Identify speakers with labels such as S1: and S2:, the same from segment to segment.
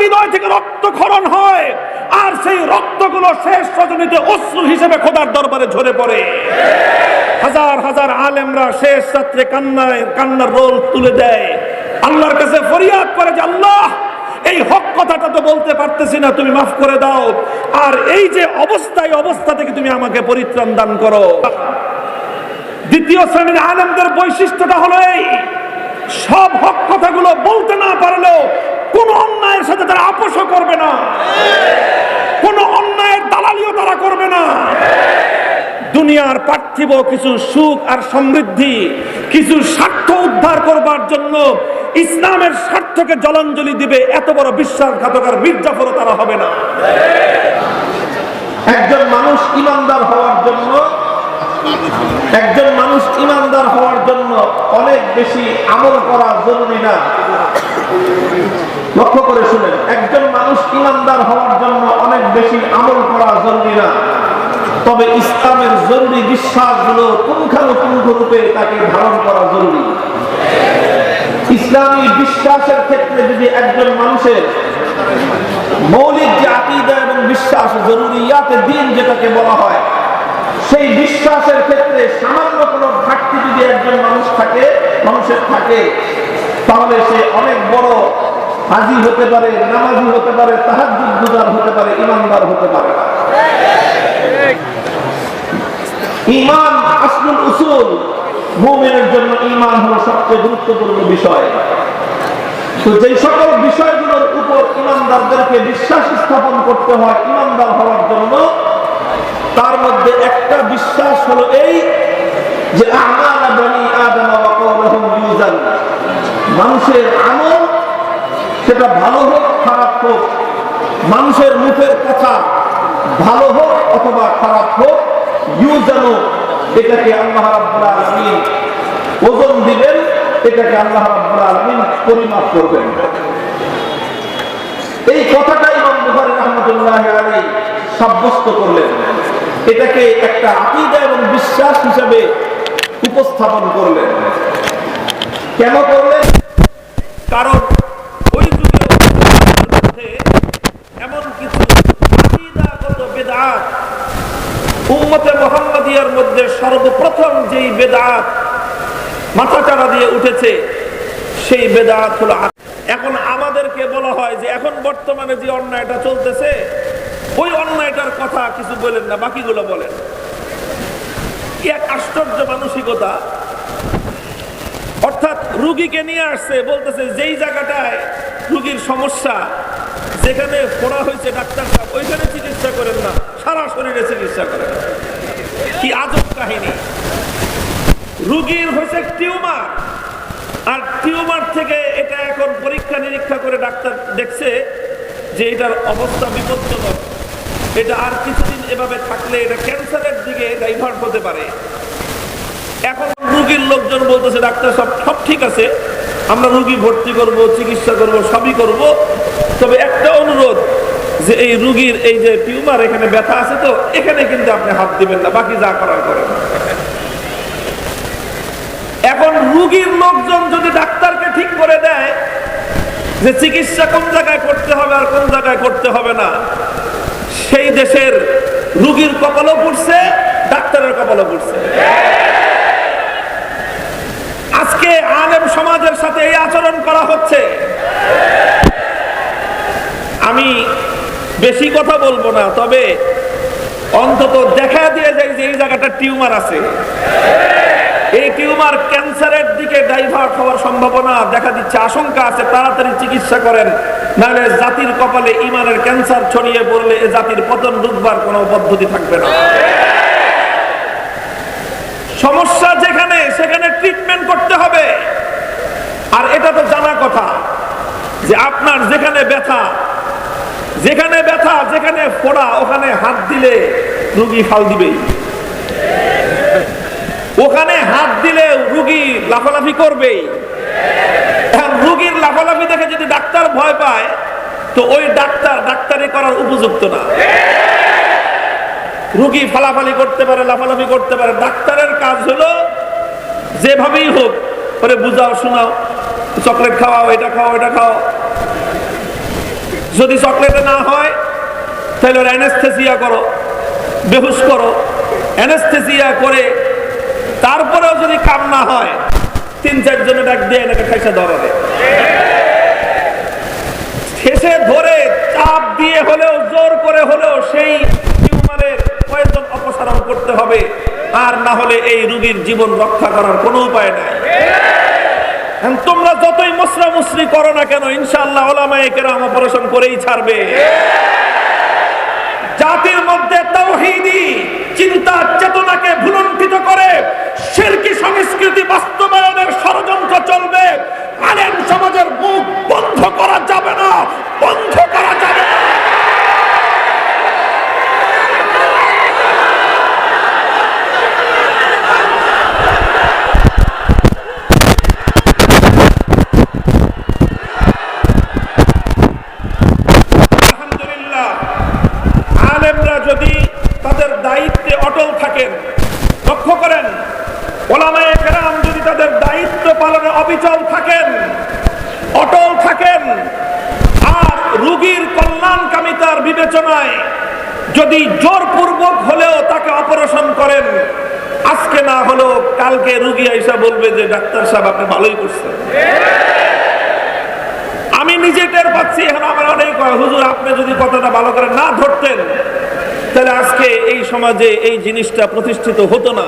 S1: হৃদয় থেকে রক্তক্ষরণ হয়, আর সেই রক্তগুলো শেষ রজনীতে অশ্রু হিসেবে খোদার দরবারে ঝরে পড়ে। হাজার হাজার আলেমরা শেষ রাত্রে কান্নার রোল তুলে দেয়, আল্লাহর কাছে ফরিয়াদ করে যে আল্লাহ, এই হক কথাটা তো বলতে পারতেছি না, তুমি মাফ করে দাও, আর এই যে অবস্থা থেকে তুমি আমাকে পরিত্রাণ দান করো। দ্বিতীয় শ্রেণীর আলেমদের বৈশিষ্ট্যটা হলো এই, সব হক কথাগুলো বলতে না পারলেও কোন অন্যায়ের সাথে তারা আপোষও করবে না, কোন অন্যায়ের দালালিও তারা করবে না। দুনিয়ার পার্থিব কিছু সুখ আর সমৃদ্ধি, কিছু স্বার্থ উদ্ধার করবার জন্য ইসলামের স্বার্থকে জলাঞ্জলি দিবে, এত বড় বিশ্বাসঘাতকের মির্জাফরও তারা হবে না। একজন মানুষ ইমানদার হওয়ার জন্য অনেক বেশি আমল করা জরুরি না। লক্ষ্য করে শুনেন, একজন মানুষ ইমানদার হওয়ার জন্য অনেক বেশি আমল করা জরুরি না, তবে ইসলামের জরুরি বিশ্বাসগুলো পুঙ্খানুপুঙ্খরূপে তাকে ধারণ করা জরুরি। ইসলামী বিশ্বাসের ক্ষেত্রে যদি একজন মানুষের মৌলিক যে আকীদা এবং বিশ্বাস, জরুরিয়াতে দ্বীন যেটাকে বলা হয়, সেই বিশ্বাসের ক্ষেত্রে সামান্য কোনো ঘাটতি যদি একজন মানুষের থাকে, তাহলে সে অনেক বড় হাজি হতে পারে, নামাজি হতে পারে, তাহাজ্জুদ গুজার হতে পারে, ইমানদার হতে পারে। ঈমান আসলুল উসুল, মুমিনের জন্য ঈমান হলো সবচেয়ে গুরুত্বপূর্ণ বিষয়। তো যে সকল বিষয়গুলোর উপর ঈমানদারদেরকে বিশ্বাস স্থাপন করতে হয় ঈমানদার হওয়ার জন্য, তার মধ্যে একটা বিশ্বাস হলো এই যে আমাল বনি আদম ওয়া কওলুহুম ইউজান, মানুষের আমল সেটা ভালো হোক খারাপ হোক, মানুষের মুখের কথা ভালো হোক অথবা খারাপ হোক, ইউজানু, এটাকে আল্লাহ রাব্বুল আলামিন ওজন দিবেন, এটাকে আল্লাহ রাব্বুল আলামিন পরিমাপ করবেন। এই কথাটা ইমাম বুখারী রাহমাতুল্লাহি আলাইহি সাব্যস্ত করলেন, এটাকে একটা আকীদা এবং বিশ্বাস হিসেবে উপস্থাপন করলেন। কেন করলেন? কারণ ওই যুগে এমন কিছু আকীদাগত বিদআত, উম্মতে মুহাম্মাদিয়ার মধ্যে সর্বপ্রথম যেই বেদাত মাথাচাড়া দিয়ে উঠেছে, সেই বেদাত হলো। এখন আমাদেরকে বলা হয় যে এখন বর্তমানে যে অন্যায়টা চলতেছে, ওই অন্যায়টার কথা কিছু বলেন না, বাকিগুলো বলেন। কি এক আশ্চর্য মানসিকতা! অর্থাৎ রুগীকে নিয়ে আসছে, বলতেছে যেই জায়গাটায় রুগীর সমস্যা, যেখানে ফোড়া হয়েছে ডাক্তার সাহেব ওইখানে চিকিৎসা করেন না, সারা শরীরে চিকিৎসা করেন। কি আজব কাহিনী! রুগীর হয়েছে টিউমার, আর টিউমার থেকে এটা এখন পরীক্ষা নিরীক্ষা করে ডাক্তার দেখছে যে এটার অবস্থা বিপজ্জনক, এটা আর কিছুদিন এভাবে থাকলে এটা ক্যান্সারের দিকে ডাইভার্ট হতে পারে। এখন রুগীর লোকজন বলতেছে ডাক্তার সব ঠিক আছে, আমরা রুগী ভর্তি করব, চিকিৎসা করব, সবই করব, তবে একটা অনুরোধ, যে এই রুগীর এই যে টিউমার, এখানে ব্যথা আছে তো এখানে কিন্তু আপনি হাত দিবেন না, বাকি যা করার করেন। এখন রুগীর লোকজন যদি ডাক্তারকে ঠিক করে দেয় যে চিকিৎসা কোন জায়গায় করতে হবে আর কোন জায়গায় করতে হবে না, সেই দেশের রুগীর কপালও পড়ছে, ডাক্তারের কপালও পড়ছে। আজকে আলেম সমাজের সাথে এই আচরণ করা হচ্ছে। আমি বেশি কথা বলবো না, তবে অন্তত দেখা দিয়ে যায় যে এই জায়গাটা টিউমার আছে, এই টিউমার ক্যান্সারের দিকে ডাইভার্ট হওয়ার সম্ভাবনা দেখা দিচ্ছে, আশঙ্কা আছে, তাড়াতাড়ি চিকিৎসা করেন, নাহলে জাতির কপালে ঈমানের ক্যান্সার ছড়িয়ে পড়লে এ জাতির পতন রুখবার কোনো পদ্ধতি থাকবে না। সমস্যা যেখানে সেখানে ট্রিটমেন্ট করতে হবে। আর এটা তো জানা কথা যে আপনার যেখানে ব্যথা, যেখানে ফোড়া, ওখানে হাত দিলে রুগী ফাল দিবেই, ওখানে হাত দিলে রুগী লাফালাফি করবেই। এখন রুগীর লাফালাফি দেখে যদি ডাক্তার ভয় পায়, তো ওই ডাক্তারি করার উপযুক্ত না। রুগী ফালাফালি করতে পারে, লাফালাফি করতে পারে, ডাক্তারের কাজ হলো যেভাবেই হোক ওরে বুঝাও, শোনাও, চকলেট খাওয়াও, এটা খাও, এটা খাও। যদি চকলেটে না হয় তাহলে ওর অ্যানেস্থেসিয়া করো, বেহুশ করো, অ্যানেস্থেসিয়া করে তারপরেও যদি কাম না হয় 3-4 জনে ডাক দিয়ে এনাকে খাইসা ধরে, শেষে ধরে চাপ দিয়ে হলেও জোর করে হলেও সেই টিউমারের পয়জন অপসারণ করতে হবে, আর না হলে এই রোগীর জীবন রক্ষা করার কোনো উপায় নাই। তোমরা যতই মুসরা মুসরি করো না কেন, ইনশাআল্লাহ উলামায়ে কেরাম অপারেশন করেই ছাড়বে। জাতির মধ্যে তাওহীদি চিন্তা চেতনাকে ভুলুণ্ঠিত করে শিরকি সংস্কৃতি বাস্তবায়নের ষড়যন্ত্র চলবে। আলেম সমাজের মুখ বন্ধ করা যাবে না, বন্ধ করা যাবে না। আলহামদুলিল্লাহ, আলেমরা যদি তাদের দায়িত্বে অটল থাকেন, লক্ষ্য করেন, উলামায়ে কেরাম যদি তাদের দায়িত্ব পালনে অবিচল থাকেন, অটল থাকেন, আর রোগীর কল্যাণকামিতার বিবেচনায় যদি জোরপূর্বক হলেও তাকে অপারেশন করেন, আজকে না হলেও কালকে রোগী আইসা বলবে যে ডাক্তার সাহেব আপনি ভালোই করছেন। আমি নিজে টের পাচ্ছি, এখন আমার অনেক হুজুর আপনি যদি কথাটা ভালো করে না ধরতেন তাহলে আজকে এই সমাজে এই জিনিসটা প্রতিষ্ঠিত হতো না।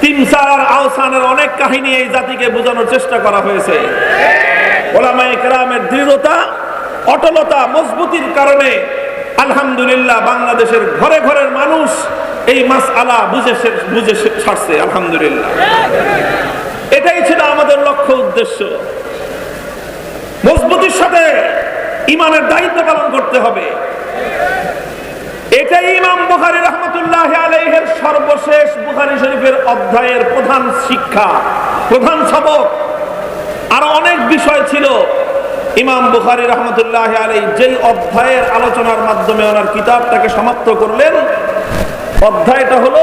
S1: তিমসার আওসানের অনেক কাহিনী এই জাতিকে বোঝানোর চেষ্টা করা হয়েছে। উলামায়ে কেরামের দৃঢ়তা, অটলতা, মজবুতির কারণে আলহামদুলিল্লাহ বাংলাদেশের ঘরে ঘরের মানুষ এই মাসআলা বুঝে ছাড়ছে। আলহামদুলিল্লাহ, এটাই ছিল আমাদের লক্ষ্য উদ্দেশ্য। মজবুতির সাথে ইমানের দায়িত্ব পালন করতে হবে। এটাই ইমাম বুখারী রাহমাতুল্লাহ আলাইহির সর্বশেষ বুখারী শরীফের অধ্যায়ের প্রধান শিক্ষা, প্রধান সবক। আরো অনেক বিষয় ছিল। ইমাম বুখারী রাহমাতুল্লাহ আলাইহি যেই অধ্যায়ের আলোচনার মাধ্যমে ওনার কিতাবটাকে সমাপ্ত করলেন, অধ্যায়টা হলো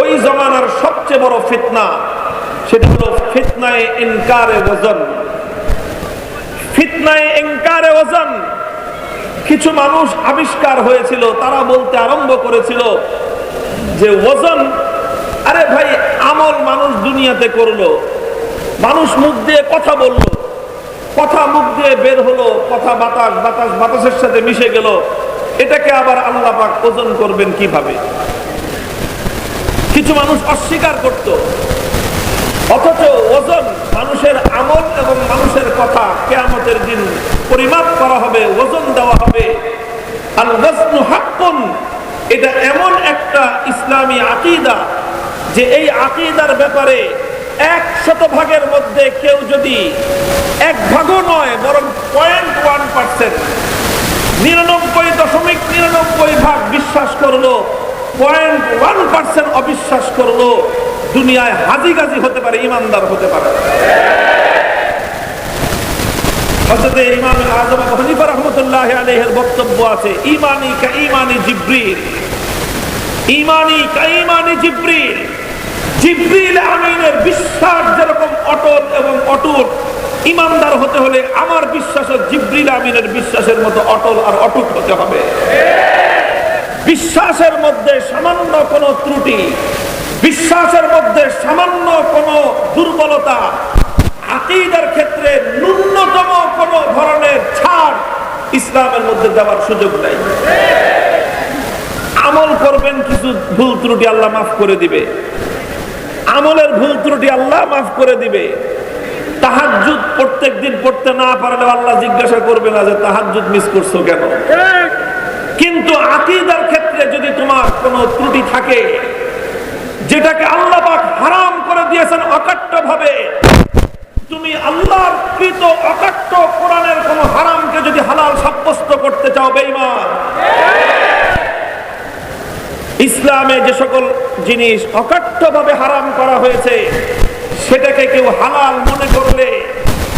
S1: ওই জমানার সবচেয়ে বড় ফিতনা, সেটা হলো ফিতনায়ে ইনকারে ওজন। ফিতনায়ে ইনকারে ওজন কিছু মানুষ আবিষ্কার হয়েছিল, তারা বলতে আরম্ভ করেছিল যে ওজন, আরে ভাই আমল মানুষ দুনিয়াতে করলো, মানুষ মুখ দিয়ে কথা বললো, কথা মুখ দিয়ে বের হলো, কথা বাতাস, বাতাস বাতাসের সাথে মিশে গেল, এটাকে আবার আল্লাহ পাক ওজন করবেন কিভাবে? কিছু মানুষ অস্বীকার করত। অথচ ওজন, মানুষের আমল এবং মানুষের কথা কিয়ামতের দিন পরিমাপ করা হবে, ওজন দেওয়া হবে। আল ওয়াজনু হাক্কুন, এটা এমন একটা ইসলামী আকীদা যে এই আকীদার ব্যাপারে 100% মধ্যে কেউ যদি 1 ভাগও নয় বরং 0.1%, 99.99 ভাগ বিশ্বাস করলো, 0.1% অবিশ্বাস করলো, দুনিয়ায় হাজি গাজি হতে পারে, ইমানদার হতে পারে। হযরত ইমাম আযম আবু হানিফা রাহমাতুল্লাহ আলাইহির বক্তব্য আছে, ঈমানি কা ঈমানি জিবরিল, ঈমানি কা ঈমানি জিবরিল। জিবরিল আমিনের বিশ্বাস যেরকম অটল এবং অটুট, ইমানদার হতে হলে আমার বিশ্বাসও জিবরিল আমিনের বিশ্বাসের মতো অটল আর অটুট হতে হবে। বিশ্বাসের মধ্যে সামান্য কোনো ত্রুটি, বিশ্বাসের মধ্যে সামান্য কোনো দুর্বলতা, আকীদার ক্ষেত্রে ন্যূনতম কোনো ধরনের ছাড় ইসলামের মধ্যে দেওয়ার সুযোগ নাই। আমল করবেন, কিছু ভুল ত্রুটি আল্লাহ মাফ করে দিবে, আমলের ভুল ত্রুটি আল্লাহ মাফ করে দিবে। তাহাজ্জুদ প্রত্যেকদিন পড়তে না পারলে আল্লাহ জিজ্ঞাসা করবে না যে তাহাজ্জুদ মিস করছো কেন। কিন্তু আকীদার ক্ষেত্রে যদি তোমার কোনো ত্রুটি থাকে, যেটাকে আল্লাহ পাক হারাম করে দিয়েছেন অকাট্যভাবে, তুমি আল্লাহর কৃত অকাট্য কোরআনের কোন হারামকে যদি হালাল সাব্যস্ত করতে চাও, বেঈমান। ইসলামে যে সকল জিনিস অকাট্যভাবে হারাম করা হয়েছে, সেটাকে কেউ হালাল মনে করলে,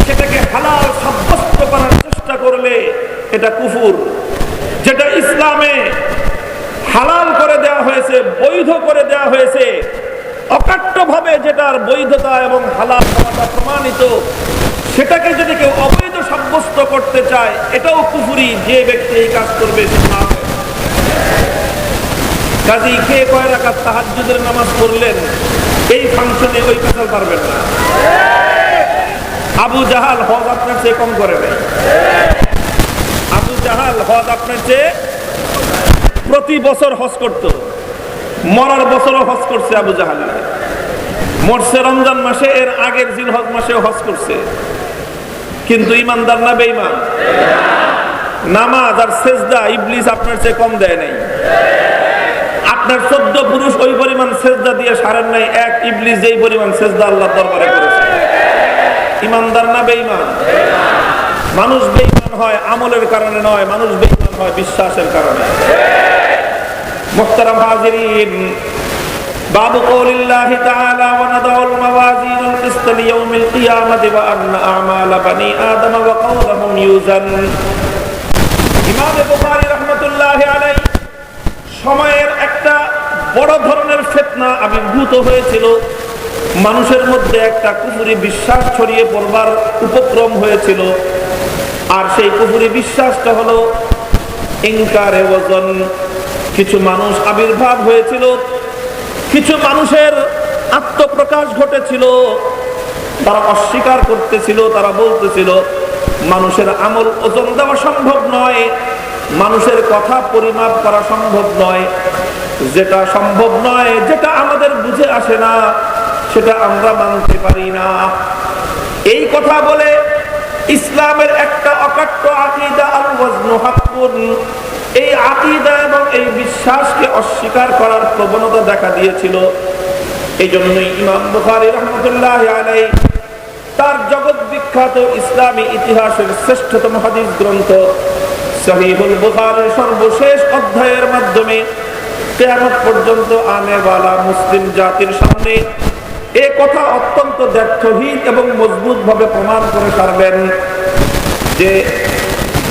S1: সেটাকে হালাল সাব্যস্ত করার চেষ্টা করলে, এটা কুফর। যেটা ইসলামে হালাল করে দেওয়া হয়েছে, বৈধ করে দেওয়া হয়েছে, অকাট্যভাবে যেটার বৈধতা এবং হালাল হওয়াটা প্রমাণিত, সেটাকে যদি কেউ অবৈধ সাব্যস্ত নষ্ট করতে চায়, এটাও কুফরি। যে ব্যক্তি এই কাজ করবে সে কাফের। কাজী কে কয় রাকাত তাহাজ্জুদের নামাজ পড়লেন, এই ফাংশনে ওই কথা পারবেন না। আবু জাহাল হজ আপনার চেয়ে কম করে নাই। আবু জাহাল হজ আপনার চেয়ে প্রতি বছর হজ করত, মরার বছরও হজ করছে। আবু জাহাল মরছে রমজান মাসে, এর আগের জিলহজ মাসে হজ করছে। কিন্তু ইমানদার না বেঈমান? নামাজ আর সেজদা ইবলিস আপনার চেয়ে কম দেয় নাই। আপনার 14 পুরুষ ওই পরিমাণ সেজদা দিয়ে সারেন নাই, এক ইবলিস যেই পরিমাণ সেজদা আল্লাহর দরবারে করেছে। ইমানদার না বেঈমান? মানুষ বেঈমান হয় আমলের কারণে নয়, মানুষ বেঈমান হয় বিশ্বাসের কারণে। মুহতারাম হাজিরিন, বাবু কওলিল্লাহি তাআলা ওয়া নাদাউল মাওয়াজিনুল কিসত লিয়াউমিল কিয়ামাতি ওয়া আন্না আমালা বানি আদম ওয়া কওলুহুম ইউজান। ইমাম বুখারী রাহমাতুল্লাহি আলাইহি সময়ের একটা বড় ধরনের ফিতনা আবির্ভূত হয়েছিল। মানুষের মধ্যে একটা কুফরি বিশ্বাস ছড়িয়ে পড়বার উপক্রম হয়েছিল। আর সেই কুফরি বিশ্বাসটা হলো ইনকারে ওজন। কিছু মানুষ আবির্ভাব হয়েছিল, কিছু মানুষের আত্মপ্রকাশ ঘটেছিল। তারা অস্বীকার করতেছিল, তারা বলতেছিল মানুষের আমল ওজন দেওয়া সম্ভব নয়, মানুষের কথা পরিমাপ করা সম্ভব নয়, যেটা সম্ভব নয়, যেটা আমাদের বুঝে আসে না, সেটা আমরা মানতে পারি না। এই কথা বলে ইসলামের একটা অকাট্য আকীদা আল ওয়াজনু হাক্কুন, এই আকীদা এবং এই বিশ্বাসকে অস্বীকার করার প্রবণতা দেখা দিয়েছিল। এই জন্যই ইমাম বুখারী রাহমাতুল্লাহি আলাইহি তার জগৎ বিখ্যাত ইসলামী ইতিহাসের শ্রেষ্ঠতম হাদিস গ্রন্থ সহিহুল বুখারীর সর্বশেষ অধ্যায়ের মাধ্যমে কিয়ামত পর্যন্ত আনেওয়ালা মুসলিম জাতির সামনে এই কথা অত্যন্ত দ্ব্যর্থহীন এবং মজবুত ভাবে প্রমাণ করে ছাড়বেন যে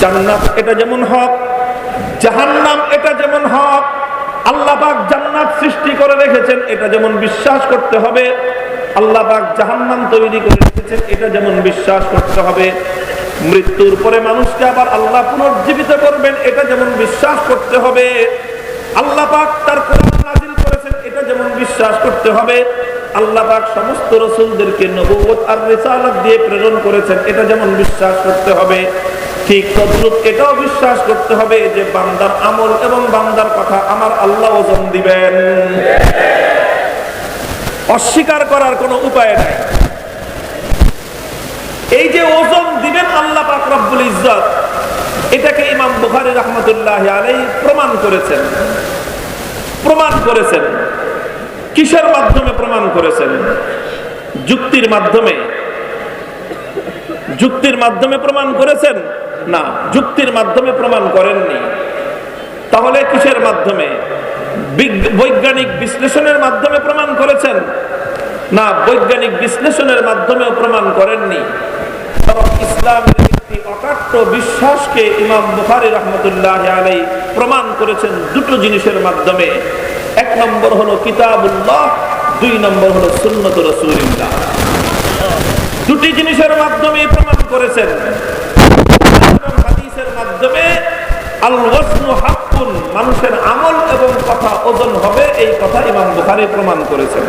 S1: জান্নাত এটা যেমন হক, জাহান্নাম এটা যেমন হক। আল্লাহ পাক জান্নাত সৃষ্টি করে রেখেছেন, এটা যেমন বিশ্বাস করতে হবে। আল্লাহ পাক জাহান্নাম তৈরি করে রেখেছেন, এটা যেমন বিশ্বাস করতে হবে। মৃত্যুর পরে মানুষকে আবার আল্লাহ পুনর্জীবিত করবেন, এটা যেমন বিশ্বাস করতে হবে। আল্লাহ পাক তার কোরআন নাযিল করেছেন, এটা যেমন বিশ্বাস করতে হবে। আল্লাহ পাক সমস্ত রাসূলদেরকে নবুয়ত আর রিসালাত দিয়ে প্রেরণ করেছেন, এটা যেমন বিশ্বাস করতে হবে। ঠিক তদ্রুপ এটাও বিশ্বাস করতে হবে যে বান্দার আমল এবং বান্দার কথা আমার আল্লাহ ওজন দিবেন। অস্বীকার করার কোনো উপায় নাই। এই যে ওজন দিবেন আল্লাহ পাক রব্বুল ইজ্জত, এটাকে ইমাম বুখারী রাহমাতুল্লাহি আলাইহি প্রমাণ করেছেন। প্রমাণ করেছেন কিসের মাধ্যমে প্রমাণ করেছেন? যুক্তির মাধ্যমে। যুক্তির মাধ্যমে প্রমাণ করেছেন? না, যুক্তির মাধ্যমে প্রমাণ করেননি। তাহলে কিসের মাধ্যমে? বৈজ্ঞানিক বিশ্লেষণের মাধ্যমে প্রমাণ করেছেন? না, বৈজ্ঞানিক বিশ্লেষণের মাধ্যমেও প্রমাণ করেননি। বরং ইসলামের একটি অকাট্য বিশ্বাসকে ইমাম বুখারী রাহমাতুল্লাহি আলাইহি প্রমাণ করেছেন দুটো জিনিসের মাধ্যমে। এক নম্বর হলো কিতাবুল্লাহ, দুই নম্বর হলো সুন্নাত রাসূলিল্লাহ। দুটি জিনিসের মাধ্যমে প্রমাণ করেছেন। হাদিসের মাধ্যমে আল ওয়াজনু হাক্কুন, মানুষের আমল এবং কথা ওজন হবে, এই কথা ইমাম বুখারী প্রমাণ করেছেন।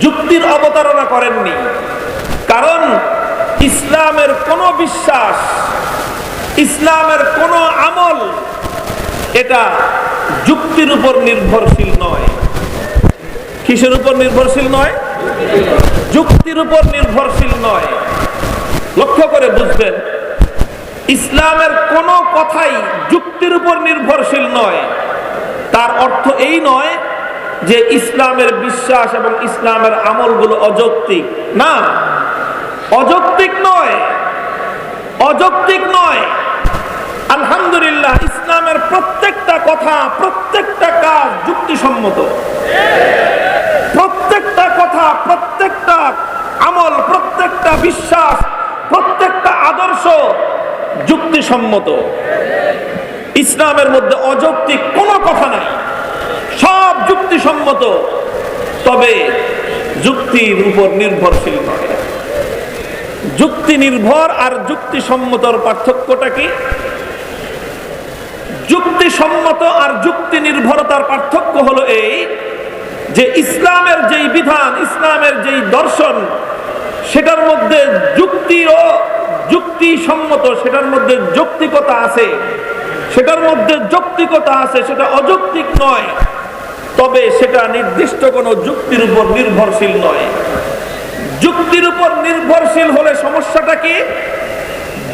S1: যুক্তির অবতারণা করেননি। কারণ ইসলামের কোন বিশ্বাস, ইসলামের কোন আমল এটা যুক্তির উপর নির্ভরশীল নয়। কিসের উপর নির্ভরশীল নয়? যুক্তির উপর নির্ভরশীল নয়। লক্ষ্য করে বুঝবেন, ইসলামের কোন কথাই যুক্তির উপর নির্ভরশীল নয়। তার অর্থ এই নয় যে ইসলামের বিশ্বাস এবং ইসলামের আমলগুলো অযৌক্তিক। না, অযৌক্তিক নয়, অযৌক্তিক নয়। আলহামদুলিল্লাহ, ইসলামের প্রত্যেকটা কথা, প্রত্যেকটা কাজ যুক্তিসম্মত। প্রত্যেকটা কথা, প্রত্যেকটা আমল, প্রত্যেকটা বিশ্বাস, প্রত্যেকটা আদর্শ যুক্তিসম্মত। ইসলামের মধ্যে অযৌক্তিক কোনো কথা নাই, সব যুক্তিসম্মত। তবে যুক্তির উপর নির্ভরশীল নয়। যুক্তি নির্ভর আর যুক্তিসম্মতর পার্থক্যটা কি? যুক্তিসম্মত আর যুক্তি নির্ভরতার পার্থক্য হলো এই যে ইসলামের যেই বিধান, ইসলামের যেই দর্শন, সেটার মধ্যে যুক্তি ও যুক্তিসম্মত, সেটার মধ্যে যৌক্তিকতা আছে, সেটার মধ্যে যৌক্তিকতা আছে, সেটা অযৌক্তিক নয়, তবে সেটা নির্দিষ্ট কোনো যুক্তির উপর নির্ভরশীল নয়। যুক্তির উপর নির্ভরশীল হলে সমস্যাটা কি?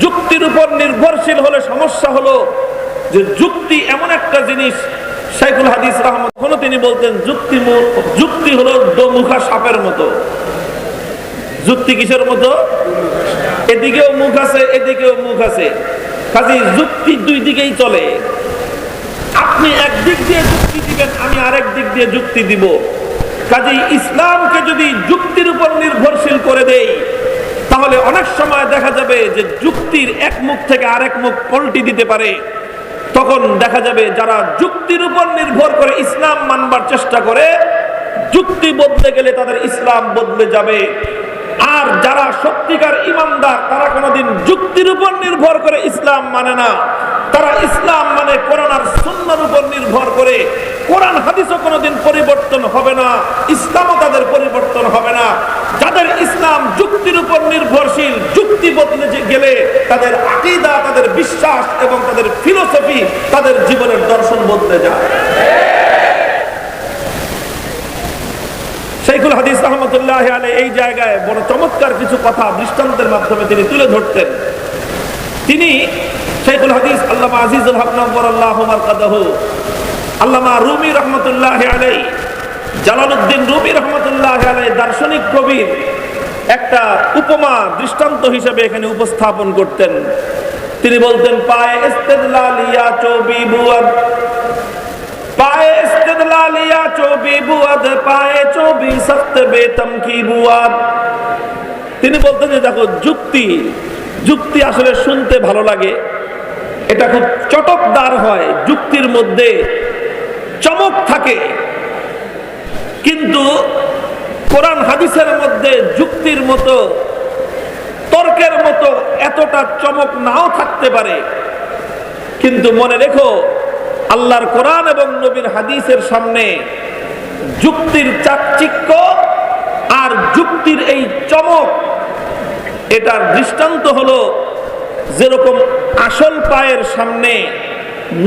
S1: যুক্তির উপর নির্ভরশীল হলে সমস্যা হলো যে যুক্তি এমন একটা জিনিস, শাইখুল হাদিস রাহমাতুল্লাহ তিনি বলতেন যুক্তি হলো দোমুখা সাপের মতো। যুক্তি কিসের মতো? এদিকেও মুখ আছে, এদিকেও মুখ আছে, কাজে যুক্তি দুই দিকেই চলে। আপনি একদিক দিয়ে যুক্তি দিবেন, আমি আরেক দিক দিয়ে যুক্তি দিব। কাজেই ইসলামকে যদি যুক্তির উপর নির্ভরশীল করে দেই, তাহলে অনেক সময় দেখা যাবে যে যুক্তির এক মুখ থেকে আরেক মুখ পল্টি দিতে পারে। তখন দেখা যাবে যারা যুক্তির উপর নির্ভর করে ইসলাম মানবার চেষ্টা করে, যুক্তি বদলে গেলে তাদের ইসলাম বদলে যাবে। আর যারা সত্যিকার ইমানদার, তারা কোনোদিন যুক্তির উপর নির্ভর করে ইসলাম মানে না, তারা ইসলাম মানে কোরআন আর সুন্নাহর উপর নির্ভর করে। কোরআন হাদিসও কোনোদিন পরিবর্তন হবে না, ইসলামও তাদের পরিবর্তন হবে না। যাদের ইসলাম যুক্তির উপর নির্ভরশীল, যুক্তি বদলে গেলে তাদের আকীদা, তাদের বিশ্বাস এবং তাদের ফিলোসফি, তাদের জীবনের দর্শন বদলে যায়। শাইখুল হাদিস রাহমাতুল্লাহ আলাইহি এই জায়গায় বড় চমৎকার কিছু কথা দৃষ্টান্তের মাধ্যমে তিনি তুলে ধরতেন। তিনি শাইখুল হাদিস আল্লামা আজিজুল হক নওয়ারাল্লাহু মারকাদাহু, আল্লামা রুমি রাহমাতুল্লাহ আলাইহি, জালালউদ্দিন রুমি রাহমাতুল্লাহ আলাইহি দার্শনিক কবির একটা উপমা দৃষ্টান্ত হিসেবে এখানে উপস্থাপন করতেন। তিনি বলতেন, পায়ে ইস্তিদলালিয়া চৌবি বুয়াদ, পায়ে ইস্তিদলালিয়া চৌবি বুয়াদ, পায়ে চৌবি সখত বেতম কি বুয়াদ। তিনি বলতেন যে দেখো, যুক্তি আসলে শুনতে ভালো লাগে, এটা খুব চটকদার হয়, যুক্তির মধ্যে চমক থাকে, কিন্তু কোরআন হাদিসের মধ্যে যুক্তির মতো, তর্কের মতো এতটা চমক নাও থাকতে পারে। কিন্তু মনে রেখো, আল্লাহর কোরআন এবং নবীর হাদিসের সামনে যুক্তির চাকচিক্য আর যুক্তির এই চমক, এটার দৃষ্টান্ত হলো যেরকম আসল পায়ের সামনে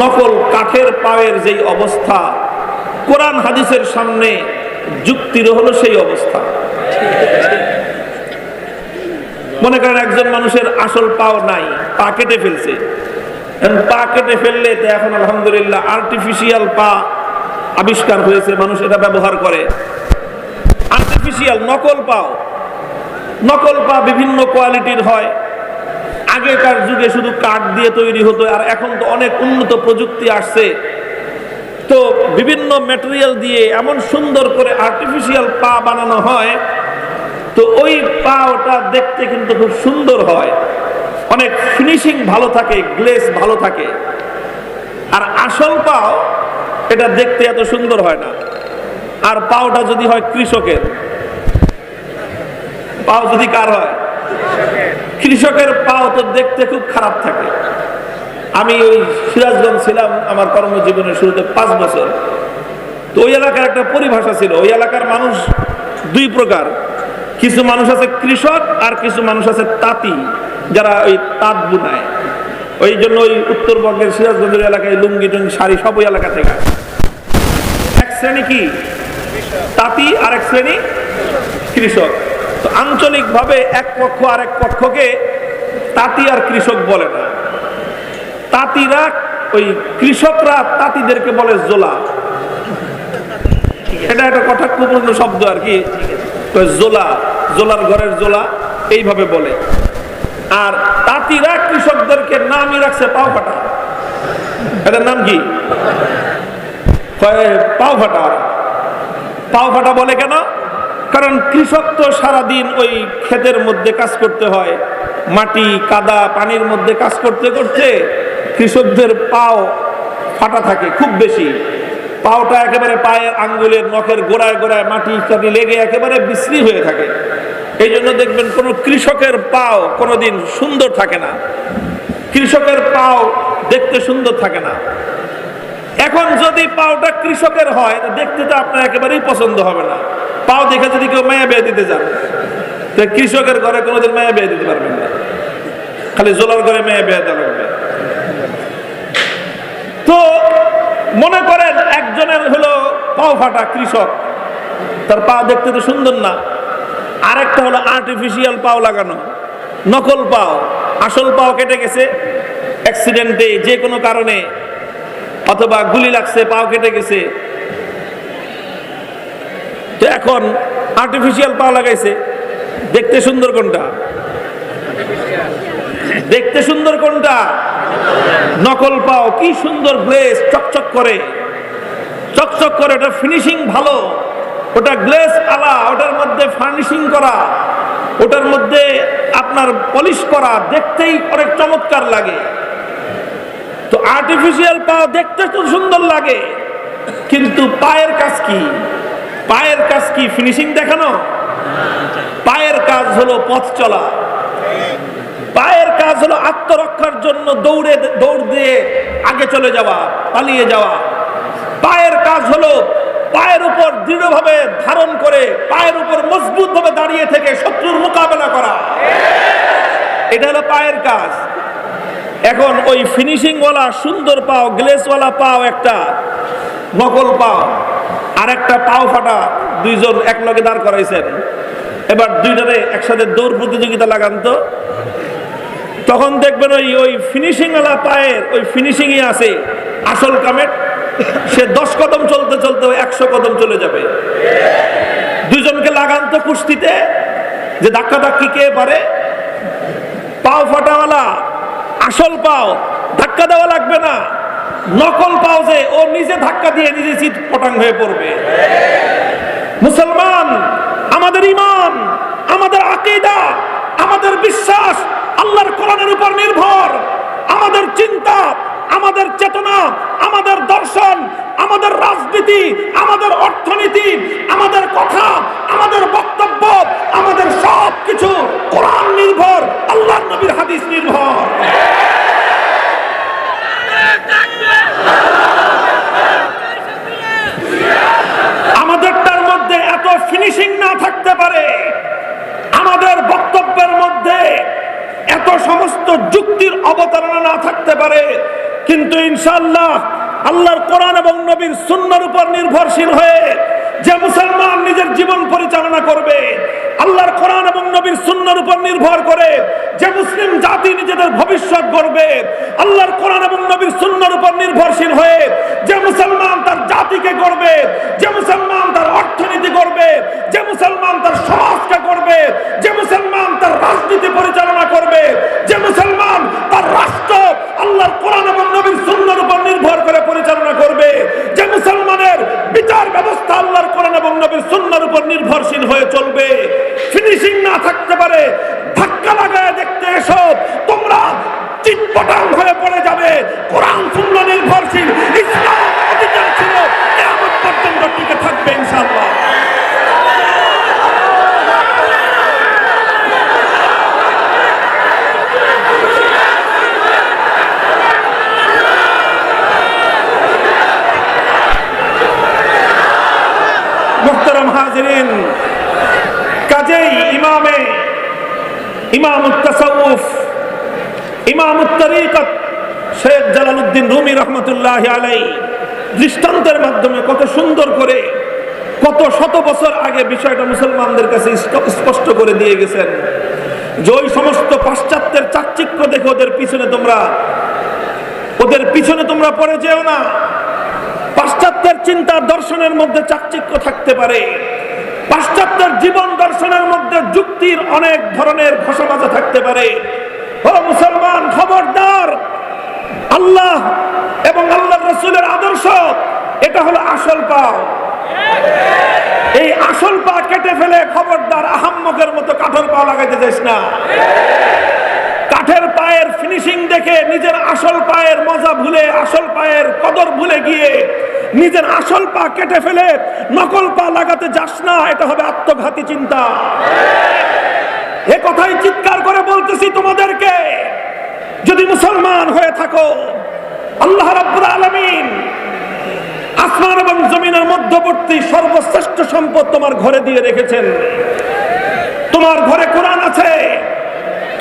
S1: নকল কাঠের পায়ের যেই অবস্থা, কোরআন হাদিসের সামনে যুক্তির হলো সেই অবস্থা। মনে করেন একজন মানুষের আসল পাও নাই, পা কেটে ফেলছে। পা কেটে ফেললে তো এখন আলহামদুলিল্লাহ আর্টিফিশিয়াল পা আবিষ্কার হয়েছে, মানুষ এটা ব্যবহার করে। আর্টিফিশিয়াল নকল পা বিভিন্ন কোয়ালিটির হয়। আগেকার যুগে শুধু কাঠ দিয়ে তৈরি হতো, আর এখন তো অনেক উন্নত প্রযুক্তি আসছে, তো বিভিন্ন ম্যাটেরিয়াল দিয়ে এমন সুন্দর করে আর্টিফিশিয়াল পা বানানো হয়, তো ওই পা ওটা দেখতে কিন্তু খুব সুন্দর হয়, অনেক ফিনিশিং ভালো থাকে, গ্লেজ ভালো থাকে। আর আসল পাও এটা দেখতে এত সুন্দর হয় না। আর পাওটা যদি হয় কৃষকের, পাও যদি কার হয়? কৃষকের পাও তো দেখতে খুব খারাপ থাকে। আমি ওই সিরাজগঞ্জ ছিলাম আমার কর্মজীবনের শুরুতে 5 বছর। তো ওই এলাকার একটা পরিভাষা ছিল, ওই এলাকার মানুষ দুই প্রকার, কিছু মানুষ আছে কৃষক আর কিছু মানুষ আছে তাঁতি, যারা ওই তাঁত বুনায়। ওই জন্য ওই উত্তরবঙ্গের সিরাজগঞ্জের এলাকায় লুঙ্গি টুঙ্গি শাড়ি সব ওই এলাকা থেকে। এক শ্রেণী কি তাঁতি, আর এক শ্রেণী কৃষক। তো আঞ্চলিক ভাবে এক পক্ষ আর এক পক্ষকে তাঁতি আর কৃষক বলে না। তাঁতিরা, ওই কৃষকরা তাঁতিদেরকে বলে জোলা। এটা একটা কটাক্ষপূর্ণ শব্দ আর কি, জোলা, জোলার ঘরের জোলা এইভাবে বলে। আর তাঁতিরা কৃষকদেরকে নামই রাখছে পাও ফাটা। এটার নাম কি? পাও ফাটা। পাও ফাটা বলে কেন? কারণ কৃষক তো সারাদিন ওই ক্ষেতের মধ্যে কাজ করতে হয়, মাটি কাদা পানির মধ্যে কাজ করতে করতে কৃষকদের পাও ফাটা থাকে খুব বেশি। পাওটা একেবারে পায়ের আঙ্গুলের নখের গোড়ায় গোড়ায় মাটি ইত্যাদি লেগে একেবারে বিশ্রী হয়ে থাকে। এই জন্য দেখবেন কোন কৃষকের পাও কোনোদিন সুন্দর থাকে না, কৃষকের পাও দেখতে সুন্দর থাকে না। এখন যদি পাওটা কৃষকের হয় দেখতে তো আপনার একেবারেই পছন্দ হবে না। পাও দেখে যদি কেউ মায়া বিয়ে দিতে যান, তো কৃষকের ঘরে কোনোদিন মায়া বিয়ে দিতে পারবেন না, খালি জোলার ঘরে মায়া বিয়ে দেওয়া লাগবে। তো মনে করেন একজনের হলো পাও ফাটা কৃষক, তার পা দেখতে তো সুন্দর না। আরেকটা হলো আর্টিফিশিয়াল পাও লাগানো, নকল পাও, আসল পাও কেটে গেছে অ্যাক্সিডেন্টে, যে কোনো কারণে, অথবা গুলি লাগছে, পাও কেটে গেছে। তো এখন আর্টিফিশিয়াল পাও লাগাইছে, দেখতে সুন্দর কোনটা? দেখতে সুন্দর কোনটা? নকল পাও। কি সুন্দর গ্লেজ, চকচক করে, চকচক করে, ওটা ফিনিশিং ভালো, ওটা গ্লেজ আলা, ওটার মধ্যে ফার্নিশিং করা, ওটার মধ্যে আপনার পলিশ করা, দেখতেই অনেক চমৎকার লাগে। তো আর্টিফিশিয়াল পা দেখতে তো সুন্দর লাগে, কিন্তু পায়ের কাজ কি? পায়ের কাজ কি ফিনিশিং দেখানো? পায়ের কাজ হলো পথ চলা, পায়ের কাজ হলো আত্মরক্ষার জন্য দৌড় দিয়ে আগে চলে যাওয়া, পালিয়ে যাওয়া। পায়ের কাজ হলো পায়ের উপর দৃঢ়ভাবে ধারণ করে, পায়ের উপর মজবুত ভাবে দাঁড়িয়ে থেকে শত্রুর মোকাবেলা করা, এটা হলো পায়ের কাজ। এখন ওই ফিনিশিং ওয়ালা সুন্দর পাও, গ্লেসওয়ালা পাও একটা, নকল পাও আর একটা পাও ফাটা, দুইজন এক লগে দাঁড় করাইছেন। এবার দুইটারে একসাথে দৌড় প্রতিযোগিতা লাগান তো, তখন দেখবেন ওই ফিনিশিং ওয়ালা পায়ের ওই ফিনিশিংই আছে আসল কামের। সে 10 কদম চলতে চলতে 100 কদম চলে যাবে। দুইজনকে লাগান তো কুস্তিতে, যে ধাক্কা ধাক্কি কে পারে। পাও ফাটাওয়ালা আসল পাও, ধাক্কা দেওয়া লাগবে না। নকল পাও যে ও নিজে ধাক্কা দিয়ে নিজে চিৎ পটাং হয়ে পড়বে। মুসলমান, আমাদের ঈমান, আমাদের আকীদা, আমাদের বিশ্বাস আল্লাহর কোরআনের উপর নির্ভর। আমাদের চিন্তা, আমাদের চেতনা, আমাদের দর্শন, আমাদের রাজনীতি, আমাদের অর্থনীতি, আমাদের কথা, আমাদের বক্তব্য, আমাদের সব কিছু কোরআন নির্ভর, আল্লাহর নবীর হাদিস নির্ভর। আমাদেরটার মধ্যে এত ফিনিশিং না থাকতে পারে, আমাদের বক্তব্যের মধ্যে এত সমস্ত যুক্তির অবতারণা না থাকতে পারে, কিন্তু ইনশাআল্লাহ আল্লাহর কোরআন এবং নবীর সুন্নাহর উপর নির্ভরশীল হয়ে যে মুসলমান নিজের জীবন পরিচালনা করবে, আল্লাহর কোরআন এবং নবীর সুন্নাহর উপর নির্ভর করে যে মুসলিম জাতি নিজেদের ভবিষ্যৎ গড়বে, আল্লাহর কোরআন এবং নবীর সুন্নাহর উপর নির্ভরশীল হয়ে যে মুসলমান তার জাতিকে গড়বে, যে মুসলমান তার অর্থনীতি গড়বে, যে মুসলমান তার সমাজকে গড়বে, যে মুসলমান তার রাজনীতি পরিচালনা করবে, যে মুসলমান তার রাষ্ট্র আল্লাহর কোরআন এবং নবীর সুন্নাহর উপর নির্ভর করে পরিচালনা করবে, যে মুসলমানের বিচার ব্যবস্থা আল্লাহর কোরআন এবং নবীর সুন্নাহর উপর নির্ভরশীল হয়ে চলবে। ফিনিশিং না থাকতে পারে, ধাক্কা লাগায় দেখতে এসো, তোমরা চিৎপটাং হয়ে পড়ে যাবে। কোরআন সুন্নাহ নির্ভরশীল ইসলাম অধিকার ছিল, কিয়ামত পর্যন্ত টিকে থাকবে ইনশাআল্লাহ। মুহতারাম হাজিরিন, কাজেই ইমামুত তাসাউফ, ইমামুত তরিকত শেখ জালালউদ্দিন রুমি রহমতুল্লাহি আলাইহি দৃষ্টান্তের মাধ্যমে কত সুন্দর করে, কত শত বছর আগে বিষয়টা মুসলমানদের কাছে স্পষ্ট করে দিয়ে গেছেন যে ওই সমস্ত পাশ্চাত্যের চাকচিক্য দেখে ওদের পিছনে তোমরা পড়ে যেও না। পাশ্চাত্যের চিন্তা দর্শনের মধ্যে চাকচিক্য থাকতে পারে, পাশ্চাত্যের জীবন দর্শনের মধ্যে যুক্তির অনেক ধরনের ঘষামাজা থাকতে পারে। ও মুসলমান, খবরদার! আল্লাহ এবং আল্লাহর রাসূলের আদর্শ, এটা হলো আসল পা। এই আসল পা কেটে ফেলে খবরদার আহাম্মকের মতো কাঠের পা লাগাইতে যাস না। কাঠের পায়ের ফিনিশিং দেখে নিজের আসল পায়ের মজা ভুলে, আসল পায়ের কদর ভুলে গিয়ে নিজের আসল পা কেটে ফেলে নকল পা লাগাতে যাস না, এটা হবে আত্মঘাতী চিন্তা। এ কথাই চিৎকার করে বলতেছি তোমাদেরকে, যদি মুসলমান হয়ে থাকো, আল্লাহ রাব্বুল আলামিন আসমান এবং জমিনের মধ্যবর্তী সর্বশ্রেষ্ঠ সম্পদ তোমার ঘরে দিয়ে রেখেছেন। তোমার ঘরে কোরআন আছে,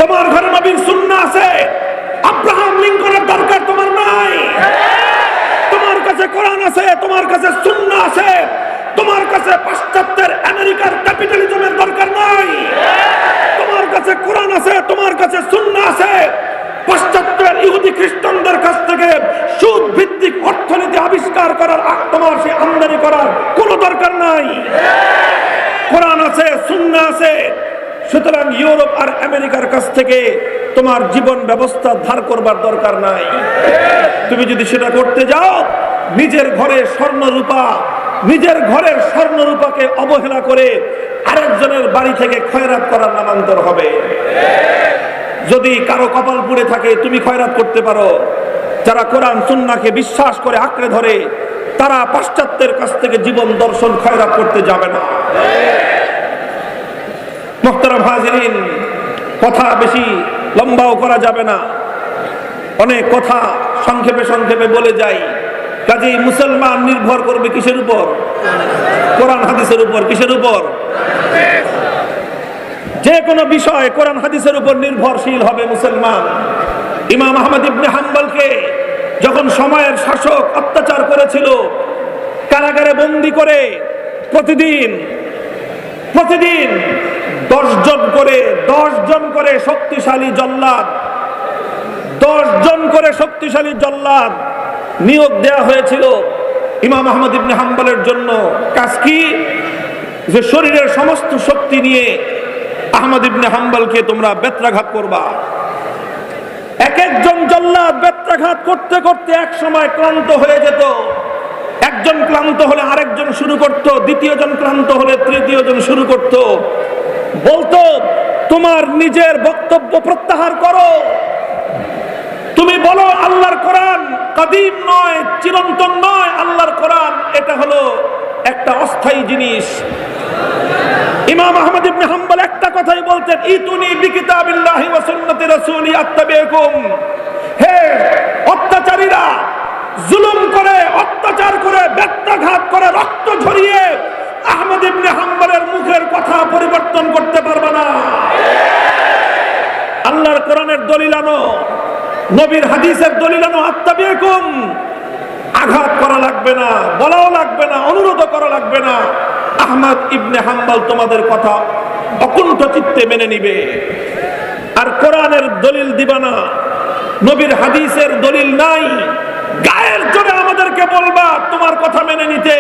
S1: তোমার ঘরে নবীর সুন্নাহ আছে। আব্রাহাম লিঙ্কনের দরকার তোমার নাই। তোমার কাছে কোরআন আছে, তোমার কাছে সুন্নাহ আছে, তোমার কাছে পাশ্চাত্যের আমেরিকার ক্যাপিটালিজমের দরকার নাই। তোমার কাছে কোরআন আছে, তোমার কাছে সুন্নাহ আছে। পাশ্চাত্যের ইহুদি খ্রিস্টানদের কাছ থেকে সুদ ভিত্তিক অর্থনীতি আবিষ্কার করার, তোমার সে আমদানি করার কোনো দরকার নাই। কোরআন আছে, সুন্নাহ আছে। সুতরাং ইউরোপ আর আমেরিকার কাছ থেকে তোমার জীবন ব্যবস্থা ধার করবার দরকার নাই। তুমি যদি সেটা করতে যাও, নিজের ঘরে স্বর্ণরূপা, নিজের ঘরের স্বর্ণরূপাকে অবহেলা করে আরেকজনের বাড়ি থেকে খয়রাত করার নামান্তর হবে। যদি কারো কপাল পুড়ে থাকে, তুমি খয়রাত করতে পারো। যারা কোরআন সুন্নাহকে বিশ্বাস করে আঁকড়ে ধরে, তারা পাশ্চাত্যের কাছ থেকে জীবন দর্শন খয়রাত করতে যাবে না। মুহতারাম হাজিরিন, কথা বেশি লম্বাও করা যাবে না, অনেক কথা সংক্ষেপে সংক্ষেপে বলে যাই। কাজেই মুসলমান নির্ভর করবে কিসের উপর? কোরআন হাদিসের উপর। কিসের উপর? যে কোনো বিষয় কোরআন হাদিসের উপর নির্ভরশীল হবে মুসলমান। ইমাম আহমদ ইবনে হাম্বলকে যখন সময়ের শাসক অত্যাচার করেছিল, কারাগারে বন্দী করে প্রতিদিন 10 জন করে শক্তিশালী জল্লাদ, 10 জন করে শক্তিশালী জল্লাদ নিয়োগ দেয়া হয়েছিল ইমাম আহমদ ইবনে হাম্বলের জন্য। কাজ কি? যে শরীরের সমস্ত শক্তি নিয়ে আহমদ ইবনে হাম্বলকে তোমরা বেত্রাঘাত করবা। এক একজন জল্লাদ বেত্রাঘাত করতে করতে এক সময় ক্লান্ত হয়ে যেত। একজন ক্লান্ত হলে আরেকজন শুরু করত, দ্বিতীয় জন ক্লান্ত হলে তৃতীয় জন শুরু করত। বলতো, তোমার নিজের বক্তব্য প্রত্যাহার করো, তুমি বলো আল্লাহর কোরআন কাদিম নয়, চিরন্তন নয়। আল্লাহর কোরআন এটা হলো একটা অস্থায়ী জিনিস। ইমাম আহমদ ইবনে হাম্বল একটা কথাই বলতেন, ইতুনি বিকিতাবিল্লাহি ওয়া সুন্নতি রাসূলি আত্তাবিকুম। হে অত্যাচারীরা, জুলুম করে, অত্যাচার করে, ব্যত্যাঘাত করে, রক্ত ঝরিয়ে আহমদ ইবনে হাম্বলের মুখের কথা পরিবর্তন করতে পারবে না। আল্লাহর কোরআনের দলিল আনো, নবীর হাদিসের দলিল আনো, আত্তাবিকুম। আঘাত করা লাগবে না, বলাও লাগবে না, অনুরোধ করা লাগবে না। আহমদ ইবনে হাম্বল তোমাদের কথা অকুণ্ঠ চিত্তে মেনে নিবে। আর কোরআনের দলিল দিবা না, নবীর হাদিসের দলিল নাই, গায়ের জোরে আমাদেরকে বলবা তোমার কথা মেনে নিতে।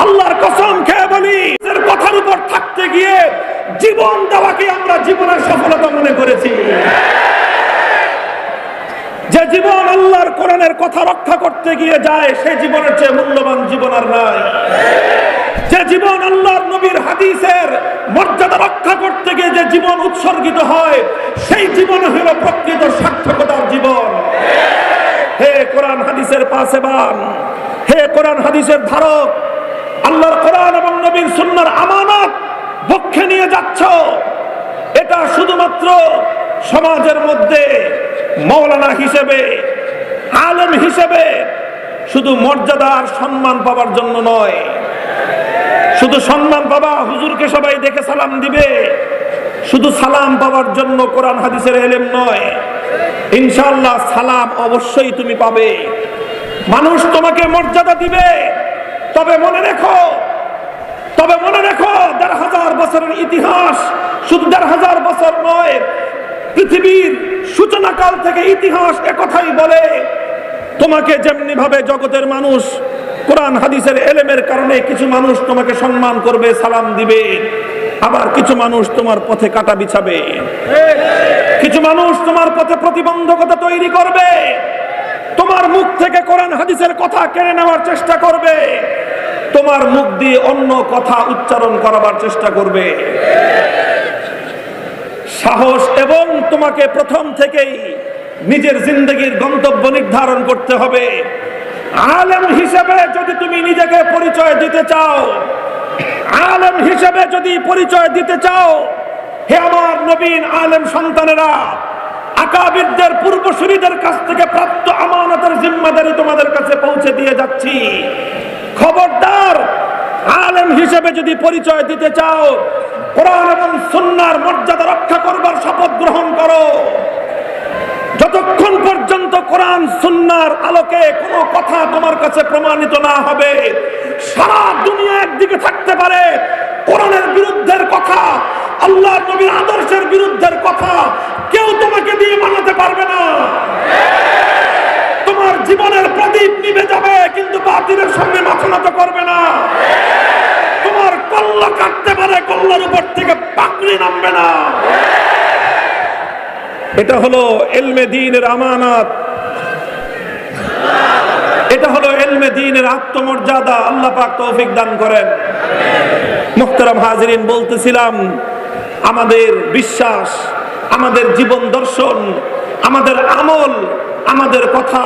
S1: আল্লাহর কসম খেয়ে বলি, এর কথার উপর থাকতে গিয়ে জীবন দেওয়াকে আমরা জীবনের সফলতা মনে করেছি। যে জীবন আল্লাহর কোরআনের কথা রক্ষা করতে গিয়ে যায়, সেই জীবনের চেয়ে মূল্যবান জীবন আর নাই। যে জীবন আল্লাহর নবীর হাদিসের মর্যাদা রক্ষা করতে গিয়ে যে জীবন উৎসর্গিত হয়, সেই জীবন হলো প্রকৃত সার্থকতার জীবন। হে কোরআন হাদিসের পাসেবান, হে কোরআন হাদিসের ধারক, আল্লাহর কোরআন এবং নবীর সুন্নাহর আমানত বক্ষে নিয়ে যাচ্ছ, এটা শুধুমাত্র সমাজের মধ্যে মাওলানা হিসেবে, আলেম হিসেবে শুধু মর্যাদা আর সম্মান পাওয়ার জন্য নয়। শুধু সম্মান পাবা, হুজুরকে সবাই দেখে সালাম দিবে, শুধু সালাম পাওয়ার জন্য কোরআন হাদিসের ইলম নয়। ইনশাআল্লাহ সালাম অবশ্যই তুমি পাবে, মানুষ তোমাকে মর্যাদা দিবে। তবে মনে রেখো ১,৫০০ বছরের ইতিহাস, শুধু ১,৫০০ বছর নয়, পৃথিবীর সূচনাকাল থেকে ইতিহাস একথাই বলে, তোমাকে যেমনি ভাবে জগতের মানুষ কোরআন হাদিসের ইলমের কারণে কিছু মানুষ তোমাকে সম্মান করবে, সালাম দিবে, আবার কিছু মানুষ তোমার পথে কাঁটা বিছাবে, কিছু মানুষ তোমার পথে প্রতিবন্ধকতা তৈরি করবে, তোমার মুখ থেকে কোরআন হাদিসের কথা কেড়ে নেওয়ার চেষ্টা করবে, তোমার মুখ দিয়ে অন্য কথা উচ্চারণ করাবার চেষ্টা করবে। সাহস এবং তোমাকে প্রথম থেকেই নিজের জিন্দেগির গন্তব্য নির্ধারণ করতে হবে। আলেম হিসেবে যদি তুমি নিজেকে পরিচয় দিতে চাও, আলেম হিসেবে যদি পরিচয় দিতে চাও, হে আমার নবীন আলেম সন্তানেরা, আকাবিরদের পূর্বসূরীদের কাছ থেকে প্রাপ্ত আমানতের জিম্মাদারি তোমাদের কাছে পৌঁছে দিয়ে যাচ্ছি। খবরদার, আলেম হিসেবে যদি পরিচয় দিতে চাও, কোরআন এবং সুন্নাহর মর্যাদা রক্ষা করবার শপথ গ্রহণ করো। যতক্ষণ পর্যন্ত কোরআন সুন্নাহর আলোকে কোনো কথা তোমার কাছে প্রমাণিত না হবে, সারা দুনিয়া একদিকে থাকতে পারে, কোরআনের বিরুদ্ধের কথা, আল্লাহর নবীর আদর্শের বিরুদ্ধের কথা কেউ তোমাকে দিয়ে মানাতে পারবে না। তোমার জীবনের প্রদীপ নিভে যাবে, কিন্তু বাতিলের সামনে মাথা নত করবে না। তোমার কল্লা কাটতে পারে, কল্লার উপর থেকে পাকড়ি নামবে না। এটা হলো ইলমে দ্বীনের আমানত, এটা হলো ইলমে দ্বীনের আত্মমর্যাদা। আল্লাহ পাক তৌফিক দান করেন। মুহতারাম হাজিরিন, বলতেছিলাম আমাদের বিশ্বাস, আমাদের জীবন দর্শন, আমাদের আমল, আমাদের কথা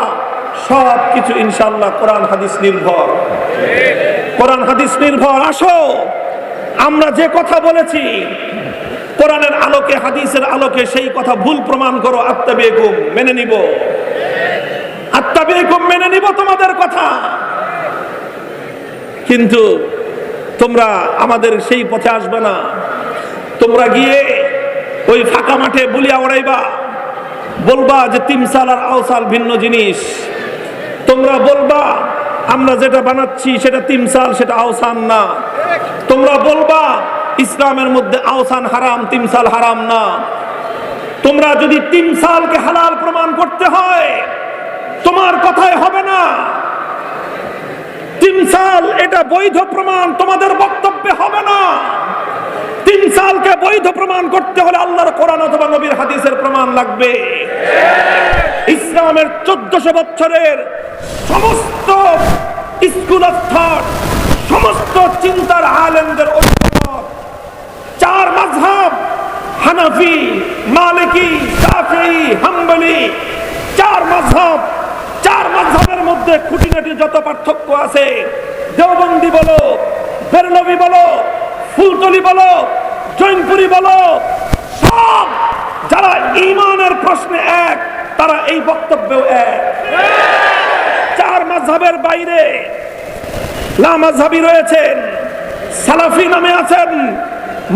S1: সব কিছু ইনশাআল্লাহ কোরআন হাদিস নির্ভর। কোরআন হাদিস নির্ভর। আসো, আমরা যে কথা বলেছি কোরআনের আলোকে, হাদিসের আলোকে সেই কথা ভুল প্রমাণ করো। আত্তাবিকুম, মেনে নিব। আত্তাবিকুম, মেনে নিব তোমাদের কথা। কিন্তু তোমরা আমাদের সেই পথে আসবে না। তোমরা গিয়ে ওই ফাঁকা মাঠে বুলিয়া ওড়াইবা, বলবা যে তিমসাল আর আওসাল ভিন্ন জিনিস। তোমরা বলবা আমরা যেটা বানাচ্ছি সেটা তিমসাল, সেটা আওসান না। তোমরা বলবা ইসলামের মধ্যে আওসান হারাম, তিমসাল হারাম না। তোমরা যদি তিমসালকে হালাল প্রমাণ করতে হয়, তোমার কথাই হবে না। তিমসাল এটা বৈধ প্রমাণ তোমাদের বক্তব্যে হবে না। তিমসালকে বৈধ প্রমাণ করতে হলে আল্লাহর কোরআন অথবা নবীর হাদিসের প্রমাণ লাগবে। ইসলামের 1400 বছরের সমস্ত স্কুল অফ থট, সমস্ত চিন্তার আলেমদের ঐক্যমত, 4 মাযহাব, হানাফি, মালিকি, শাফিঈ, হাম্বলি, 4 মাযহাব, 4 মাযহাবের মধ্যে খুঁটিনাটি যত পার্থক্য আছে, দেওবন্দি বলো, বেরলভী বলো, ফুলতলি বলো, জৈনপুরি বলো, সব যারা ঈমানের প্রশ্নে এক, তারা এই বক্তব্যেও এক। 4 মাযহাবের বাইরে লামাযহাবী রয়েছেন, সালাফি নামে আছেন।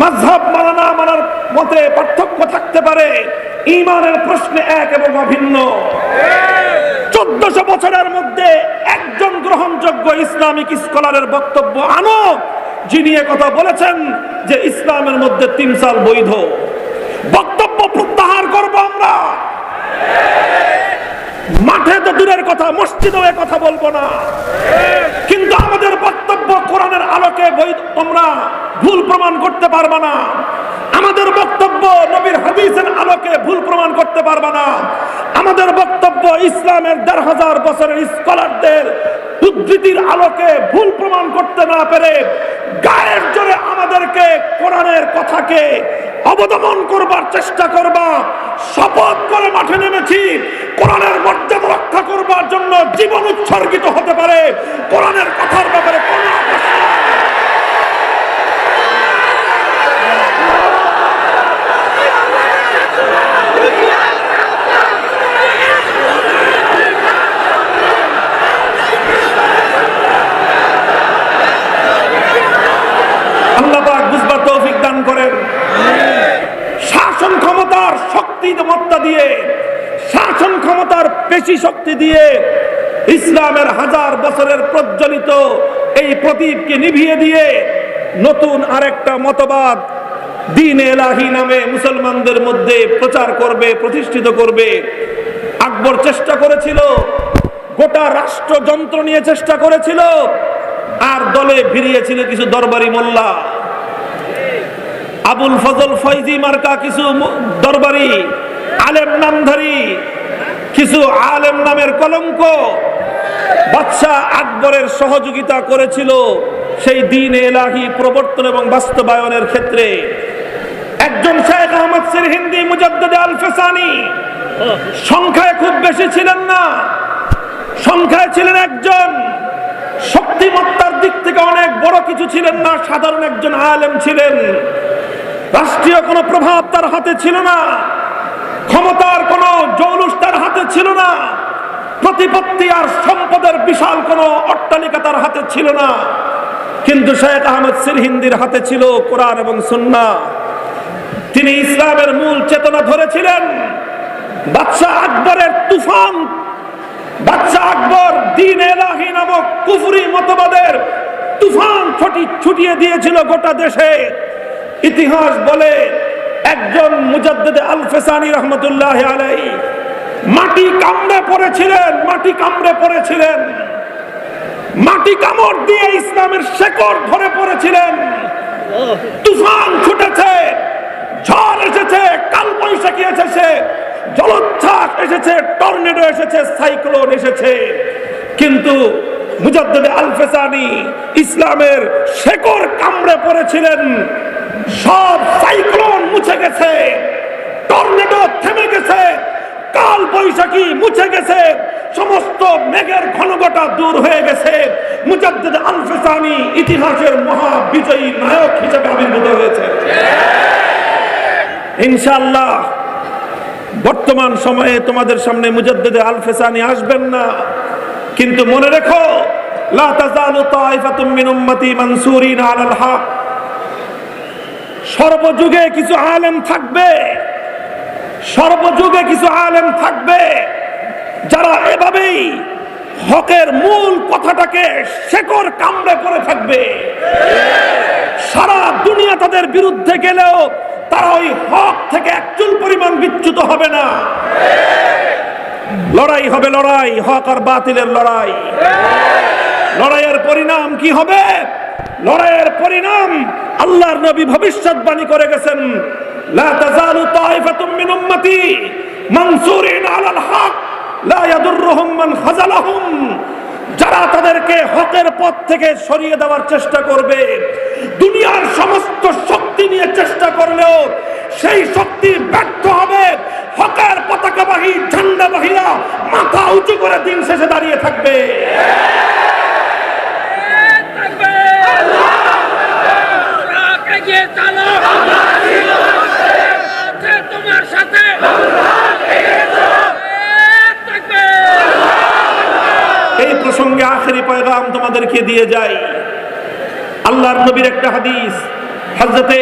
S1: মাযহাব মানা না মানার মতে পার্থক্য থাকতে পারে, ঈমানের প্রশ্নে এক এবং অভিন্ন। 1400 বছরের মধ্যে একজন গ্রহণযোগ্য ইসলামিক স্কলারের বক্তব্য আনো, যিনি কথা বলেছেন যে ইসলামের মধ্যে তিমসাল বৈধ। বক্তব্য প্রত্যাহার করব আমরা। মাঠে তো দূরের কথা, মসজিদেও এ কথা বলবো না। কিন্তু আমাদের বক্তব্য কোরআনের আলোকে তোমরা ভুল প্রমাণ করতে পারবে না। আমাদের বক্তব্য নবীর হাদিসের আলোকে ভুল প্রমাণ করতে পারবে না। আমাদের বক্তব্য ইসলামের 1500 বছরের স্কলারদের উদ্ধৃতির আলোকে ভুল প্রমাণ করতে না পেরে গায়ের জোরে আমাদেরকে কোরআনের কথাকে অবদমন করবার চেষ্টা করবা। শপথ করে মাঠে নেমেছি, কোরআনের মর্যাদা রক্ষা করবার জন্য জীবন উৎসর্গিত হতে পারে। কোরআনের কথার ব্যাপারে কোনো আপোষ নাই। শাসন ক্ষমতার শক্তিমত্তা দিয়ে, শাসন ক্ষমতার পেশি শক্তি দিয়ে ইসলামের 1000 বছরের প্রজ্বলিত এই প্রদীপকে নিভিয়ে দিয়ে নতুন আরেকটা মতবাদ দ্বীন এলাহি নামে মুসলমানদের মধ্যে প্রচার করবে, প্রতিষ্ঠিত করবে। আকবর চেষ্টা করেছিল, গোটা রাষ্ট্রযন্ত্র নিয়ে চেষ্টা করেছিল, আর দলে ভিড়িয়েছিল কিছু দরবারি মোল্লা। আবুল ফজল ফয়জি মার্কা কিছু দরবারি আলেম নামধারী, কিছু আলেম নামের কলঙ্ক বাদশাহ আকবরের সহযোগিতা করেছিল সেই দ্বীন এলাহি প্রবর্তন এবং বাস্তবায়নের ক্ষেত্রে। একজন শেখ আহমদ সিরহিন্দি মুজাদ্দিদ আল ফিসানি সংখ্যায় খুব বেশি ছিলেন না, সংখ্যায় ছিলেন একজন। শক্তিমত্তার দিক থেকে অনেক বড় কিছু ছিলেন না, সাধারণ একজন আলেম ছিলেন। রাষ্ট্রীয় কোনো প্রভাব তার হাতে ছিল না, ক্ষমতার কোনো জৌলুস তার হাতে ছিল না, প্রতিপত্তি আর সম্পদের বিশাল কোনো অট্টালিকা তার হাতে ছিল না। কিন্তু শেখ আহমদ সিরহিন্দির হাতে ছিল কোরআন এবং সুন্নাহ। তিনি ইসলামের মূল চেতনা ধরেছিলেন। বাদশাহ আকবরের তুফান, বাদশাহ আকবর দ্বীন এলাহি নামক কুফরি মতবাদের তুফান ছুটিয়ে দিয়েছিল গোটা দেশে। ইতিহাস বলে একজন মুজাদ্দিদ আল ফেসানি রহমতুল্লাহ আলাইহি মাটি কামড়ে পড়েছিলেন, মাটি কামড় দিয়ে ইসলামের শেকড় ধরে পড়েছিলেন। তুফান ছুটেছে, ঝড় এসেছে, কালবৈশাখী এসেছে, জলোচ্ছ্বাস এসেছে, টর্নেডো এসেছে, সাইক্লোন এসেছে, কিন্তু মুজাদ্দিদ আল ফেসানি ইসলামের শেকড় কামড়ে পড়েছিলেন। সব সাইক্লোন মুছে গেছে, টর্নেডো থেমে গেছে, কাল বৈশাখী মুছে গেছে, সমস্ত মেঘের ঘনঘটা দূর হয়ে গেছে। মুজাদ্দিদ আল ফেসানি ইতিহাসের মহা বিজয়ী নায়ক হিসেবে আবির্ভূত হয়েছে। ইনশাআল্লাহ বর্তমান সময়ে তোমাদের সামনে মুজাদ্দিদ আল ফেসানি আসবেন না, কিন্তু মনে রেখো, লা তাযালু তাইফাতুম মিন উম্মতি মানসুরিনা আলাল হক। সর্বযুগে কিছু আলেম থাকবে, সর্বযুগে কিছু আলেম থাকবে যারা এভাবেই হকের মূল কথাটাকে শেকড় কামড়ে পড়ে থাকবে। সারা দুনিয়া তাদের বিরুদ্ধে গেলেও তারা ওই হক থেকে একচুল পরিমাণ বিচ্যুত হবে না। লড়াই হবে, লড়াই, হক আর বাতিলের লড়াই। লড়াইয়ের পরিণাম কি হবে? লড়াইয়ের পরিণাম আল্লাহর নবী ভবিষ্যৎবাণী করে গেছেন, লা তাযালু তাইফাতুম মিন উম্মতি মানসুরিন আলাল হক লা ইয়াদুররুহুম মান খাযালাহুম। যারা তাদেরকে হকের পথ থেকে সরিয়ে দেওয়ার চেষ্টা করবে, দুনিয়ার সমস্ত শক্তি নিয়ে চেষ্টা করলেও সেই শক্তি ব্যর্থ হবে। হকের পতাকাবাহী ঝান্ডাবাহীরা মাথা উঁচু করে দিন শেষে দাঁড়িয়ে থাকবে। এই প্রসঙ্গে আখেরি পয়গাম তোমাদেরকে দিয়ে যাই। আল্লাহর নবীর একটা হাদিস, হযরতে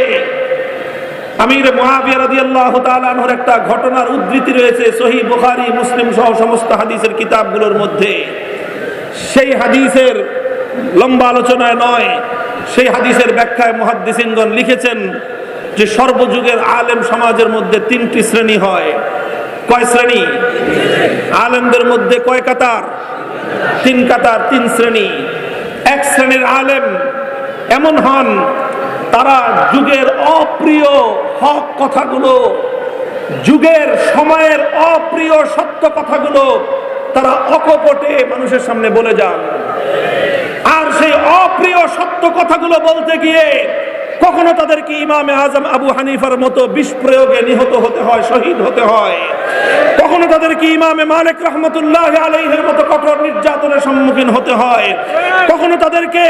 S1: আমির মুআবিয়া রাদিয়াল্লাহু তাআলা আনহুর একটা ঘটনার উদ্ধৃতি রয়েছে সহিহ বুখারী, মুসলিম সহ সমস্ত হাদিসের কিতাবগুলোর মধ্যে। সেই হাদিসের লম্বা আলোচনায় নয়, সেই হাদিসের ব্যাখ্যায় মুহাদ্দিসিনগণ লিখেছেন যে সর্বযুগের আলেম সমাজের মধ্যে তিনটি শ্রেণী হয়। কয় শ্রেণী? আলেমদের মধ্যে কয় কাতার? তিন কাতার, তিন শ্রেণী। এক শ্রেণীর আলেম এমন হন, তারা যুগের অপ্রিয় হক কথাগুলো, যুগের সময়ের অপ্রিয় সত্য কথাগুলো তারা অকপটে মানুষের সামনে বলে যান। আর সেই অপ্রিয় সত্য কথাগুলো বলতে গিয়ে কখনো তাদেরকে ইমামে আজম আবু হানিফার মতো বিষ প্রয়োগে নিহত হতে হয়, শহীদ হতে হয়। কখনো তাদেরকে ইমামে মালিক রহমতুল্লাহ আলাইহির মতো কঠোর নির্যাতনের সম্মুখীন হতে হয়। কখনো তাদেরকে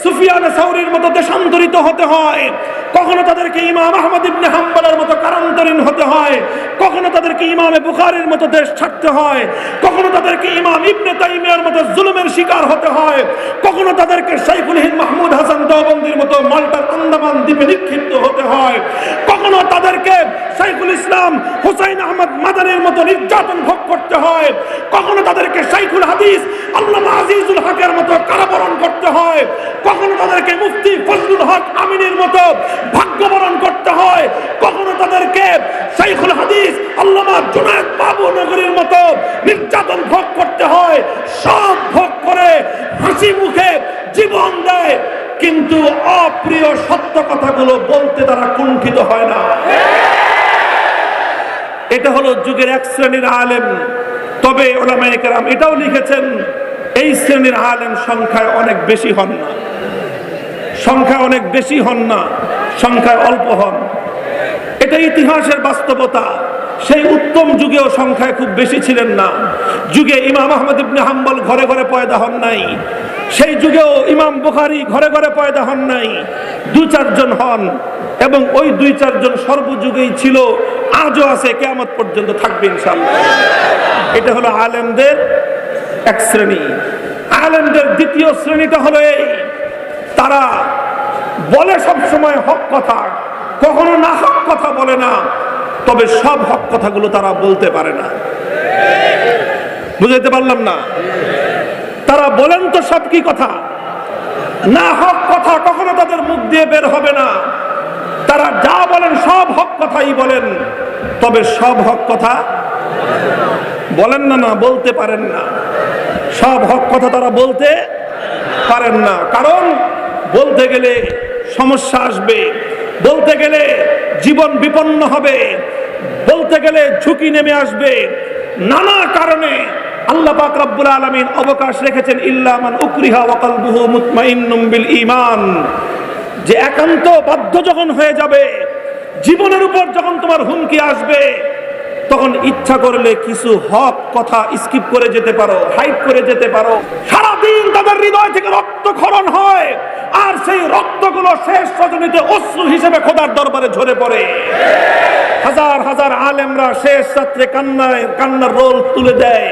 S1: সুফিয়ান সাউরীর মতো দেশান্তরিত হতে হয়। কখনো তাদেরকে ইমাম আহমদ ইবনে হাম্বলের মতো কারান্তরীণ হতে হয়। কখনো তাদেরকে ইমামে বুখারীর মতো দেশ ছাড়তে হয়। কখনো তাদেরকে ইমাম ইবনে তাইমিয়ার মতো জুলুমের শিকার হতে হয়। কখনো তাদেরকে শাইখুল হিন্দ মাহমুদ হাসান দেওবন্দির মতো মাল্টার আন্দামান দ্বীপে নিক্ষিপ্ত হতে হয়। কখনো তাদেরকে শাইখুল ইসলাম হুসাইন আহমদ মাদানির মতো নির্যাতন ভোগ করতে হয়। কখনো তাদেরকে শাইখুল হাদিস আল্লামা আজিজুল হকের মতো কারাবরণ করতে হয়। কখনো তাদেরকে মুফতি ফজলুল হক আমিনের মতো ভাগ্যবরণ করতে হয়। কখনো তাদেরকে শাইখুল হাদিস আল্লামা জুনায়েদ বাবু নগরীর মতো নির্যাতন ভোগ করতে হয়। সব ভোগ করে হাসি মুখে জীবন দেয়, কিন্তু অপ্রিয় সত্য কথাগুলো বলতে তারা কুণ্ঠিত হয় না। এটা হলো যুগের এক শ্রেণীর আলেম। তবে উলামায়ে কেরাম এটাও লিখেছেন, এই শ্রেণীর আলেম সংখ্যায় অনেক বেশি হন না, সংখ্যায় অনেক বেশি হন না, সংখ্যায় অল্প হন। এটা ইতিহাসের বাস্তবতা। সেই উত্তম যুগেও সংখ্যায় খুব বেশি ছিলেন না। যুগে ইমাম আহমদ ইবনে হাম্বল ঘরে ঘরে পয়দা হন নাই। সেই যুগেও ইমাম বুখারী ঘরে ঘরে পয়দা হন নাই। দু চারজন হন। এবং ওই 2-4 জন সর্বযুগেই ছিল, আজও আছে, কিয়ামত পর্যন্ত থাকবে ইনশাআল্লাহ। এটা হলো আলেমদের এক শ্রেণী। আলেমদের দ্বিতীয় শ্রেণীটা হলো এই, তারা বলে সব সময় হক কথা, কখনো না হক কথা বলে না, তবে সব হক কথাগুলো তারা বলতে পারে না। বুঝাইতে পারলাম না? তারা বলেন তো সব কি কথা, না হক কথা কখনো তাদের মুখ দিয়ে বের হবে না। তারা যা বলেন সব হক কথাই বলেন, তবে সব হক কথা বলেন না, বলতে পারেন না। সব হক কথা তারা বলতে পারেন না, কারণ বলতে গেলে সমস্যা আসবে, বলতে গেলে জীবন বিপন্ন হবে, বলতে গেলে ঝুঁকি নেমে আসবে। নানা কারণে আল্লাহ পাক রব্বুল আলামিন অবকাশ রেখেছেন, ইল্লা মান উকরিহা ওয়া কলবুহু মুতমাইন্নুম বিল ঈমান, যে একান্ত বাধ্য যখন হয়ে যাবে, জীবনের উপর যখন তোমার হুমকি আসবে, তখন ইচ্ছা করলে কিছু হক কথা স্কিপ করে যেতে পারো, হাইড করে যেতে পারো। সারাদিন তাদের হৃদয় থেকে রক্তক্ষরণ হয়, আর সেই রক্তগুলো শেষ রজনীতে অশ্রু হিসেবে খোদার দরবারে ঝরে পড়ে। হাজার হাজার আলেমরা শেষ রাত্রে কান্নার রোল তুলে দেয়,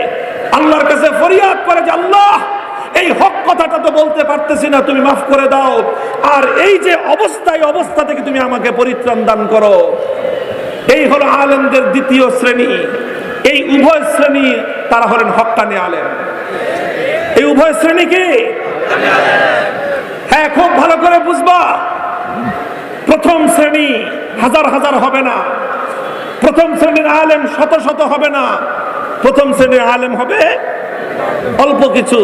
S1: আল্লাহর কাছে ফরিয়াদ করে যে আল্লাহ, এই হক কথাটা তো বলতে পারতেছি না, তুমি মাফ করে দাও, আর এই যে অবস্থা থেকে তুমি আমাকে পরিত্রাণ দান করো। এই হলো আলেমদের দ্বিতীয় শ্রেণী। এই উভয় শ্রেণী তারা হলেন হক্কানি আলেম। এই উভয় শ্রেণী কি? হ্যাঁ, খুব ভালো করে বুঝবা। প্রথম শ্রেণী হাজার হাজার হবে না, প্রথম শ্রেণীর আলেম শত শত হবে না, প্রথম শ্রেণীর আলেম হবে অল্প কিছু,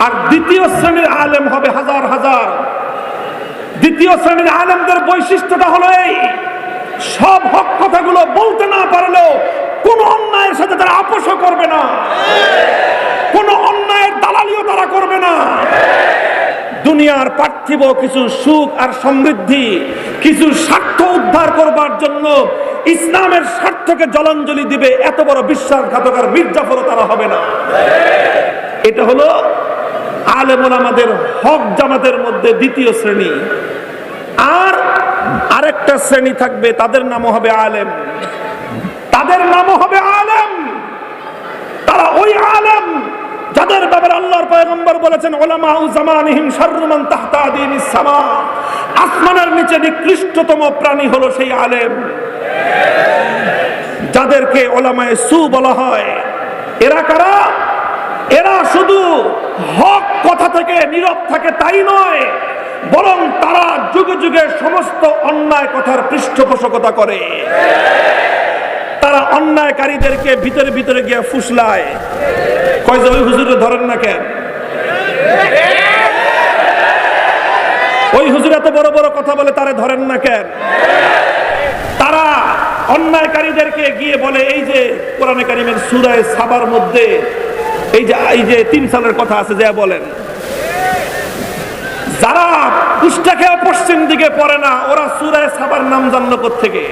S1: আর দ্বিতীয় শ্রেণীর আলেম হবে হাজার হাজার। দ্বিতীয় শ্রেণীর আলেমদের বৈশিষ্ট্যটা হলো এই, সব হক কথাগুলো বলতে না পারলেও কোন অন্যায়ের সাথে তারা আপোষও করবে না, কোন অন্যায়ের দালালিও তারা করবে না। দুনিয়ার পার্থিব কিছু সুখ আর সমৃদ্ধি, কিছু স্বার্থ উদ্ধার করবার জন্য ইসলামের স্বার্থকে জলাঞ্জলি দিবে, এত বড় বিশ্বাসঘাতক আর মির্জাফরও তারা হবে না। এটা হলো আলেম ওলামাদের হক জামাতের মধ্যে দ্বিতীয় শ্রেণী। আর আরেকটা শ্রেণী থাকবে, তাদের নামও হবে আলেম, তাদের নামও হবে আলেম। তারা ওই আলেম যাদের ব্যাপারে আল্লাহর পয়গম্বর বলেছেন, উলামাউ জামানিহিম শাররু মান তাহতা আদিমিস সামা, আসমানের নিচে নিকৃষ্টতম প্রাণী হলো সেই আলেম, যাদেরকে উলামায়ে সু বলা হয়। এরা কারা? এরা শুধু হক কথা থেকে নীরব থাকে তাই নয়, বরং তারা যুগে যুগে সমস্ত অন্যায় কথার পৃষ্ঠপোষকতা করে। তারা অন্যায়কারীদেরকে ভিতরে ভিতরে গিয়ে ফুসলায়, কয় যে ওই হুজুরে ধরেন না কেন, ওই হুজুর এত বড় বড় কথা বলে, তারে ধরেন না কেন। তারা অন্যায়কারীদেরকে গিয়ে বলে, এই যে কোরআনে কারিমের সূরা সাবার মধ্যে এই যে 3 সালের কথা আছে, যা বলেন, যারা উষ্টা খেয়ে পশ্চিম দিকে পড়ে না, ওরা সূরা সাবার নাম জানলো কোত্থেকে?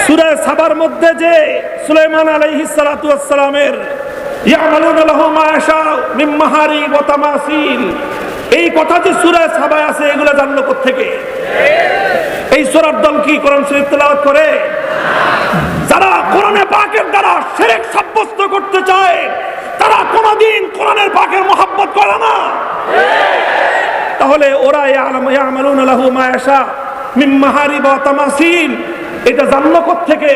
S1: সূরা সাবার মধ্যে যে সুলাইমান আলাইহিস সালাতু ওয়াস সালামের ইয়ামালুনা লাহু মা ইয়াশাউ মিন মাহারিব ওয়া তামাসিল, এই কথা যে সূরা সাবায় আছে, এগুলো জানলো কোত্থেকে? এই সূরার দল কি কোরআন শরীফ তেলাওয়াত করে? যারা কোরআনে পাকের দ্বারা শিরক সাব্যস্ত করতে চায়, তারা কোনদিন কোরআনের পাকের মহব্বত করে না। তাহলে ওরা ইয়ামালুনা লাহু মা ইয়াশাউ মিন মাহারিব ওয়া তামাসিল, এটা জানলো কোত্থেকে?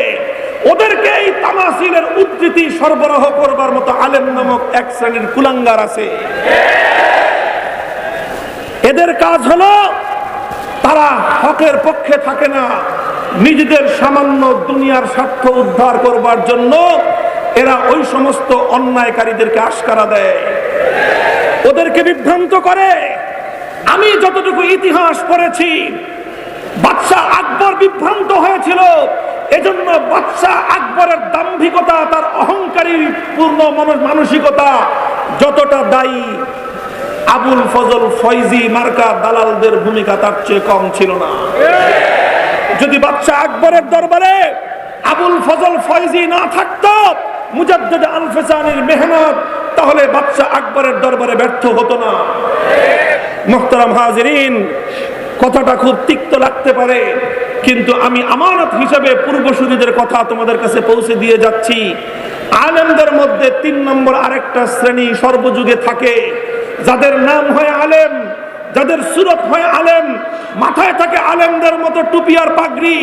S1: ওদেরকে এই তামাসিলের উদ্ধৃতি সরবরাহ করবার মতো আলেম নামক এক শ্রেণীর কুলাঙ্গার আছে। এদের কাজ হলো, তারা হকের পক্ষে থাকে না, নিজেদের সামান্য দুনিয়ার স্বার্থ উদ্ধার করবার জন্য এরা ওই সমস্ত অন্যায়কারীদেরকে আশকারা দেয়, ওদেরকে বিভ্রান্ত করে। আমি যতটুকু ইতিহাস পড়েছি, বাদশাহ আকবর বিভ্রান্ত হয়েছিল, এজন্য বাদশাহ আকবরের দাম্ভিকতা, তার অহংকারী পূর্ণ মানসিকতা যতটা দায়ী, আবুল ফজল ফয়জি মার্কা দালালদের ভূমিকা তার চেয়ে কম ছিল না। যদি বাদশাহ আকবরের দরবারে আবুল ফজল ফয়জি না থাকতো, মুজাদ্দিদ আল-ফিসানির মেহনত, তাহলে বাদশাহ আকবরের দরবারে ব্যর্থ হতো না। মুহতারাম হাজিরিন, কথাটা খুব তিক্ত লাগতে পারে, কিন্তু আমি আমানত হিসেবে পূর্বসূরীদের কথা তোমাদের কাছে পৌঁছে দিয়ে যাচ্ছি। আলেমদের মধ্যে 3 নম্বর আরেকটা শ্রেণী সর্বযুগে থাকে, যাদের নাম হয় আলেম, যাদের সুরত হয় আলেম, মাথায় থাকে আলেমদের মতো টুপি আর পাগড়ি,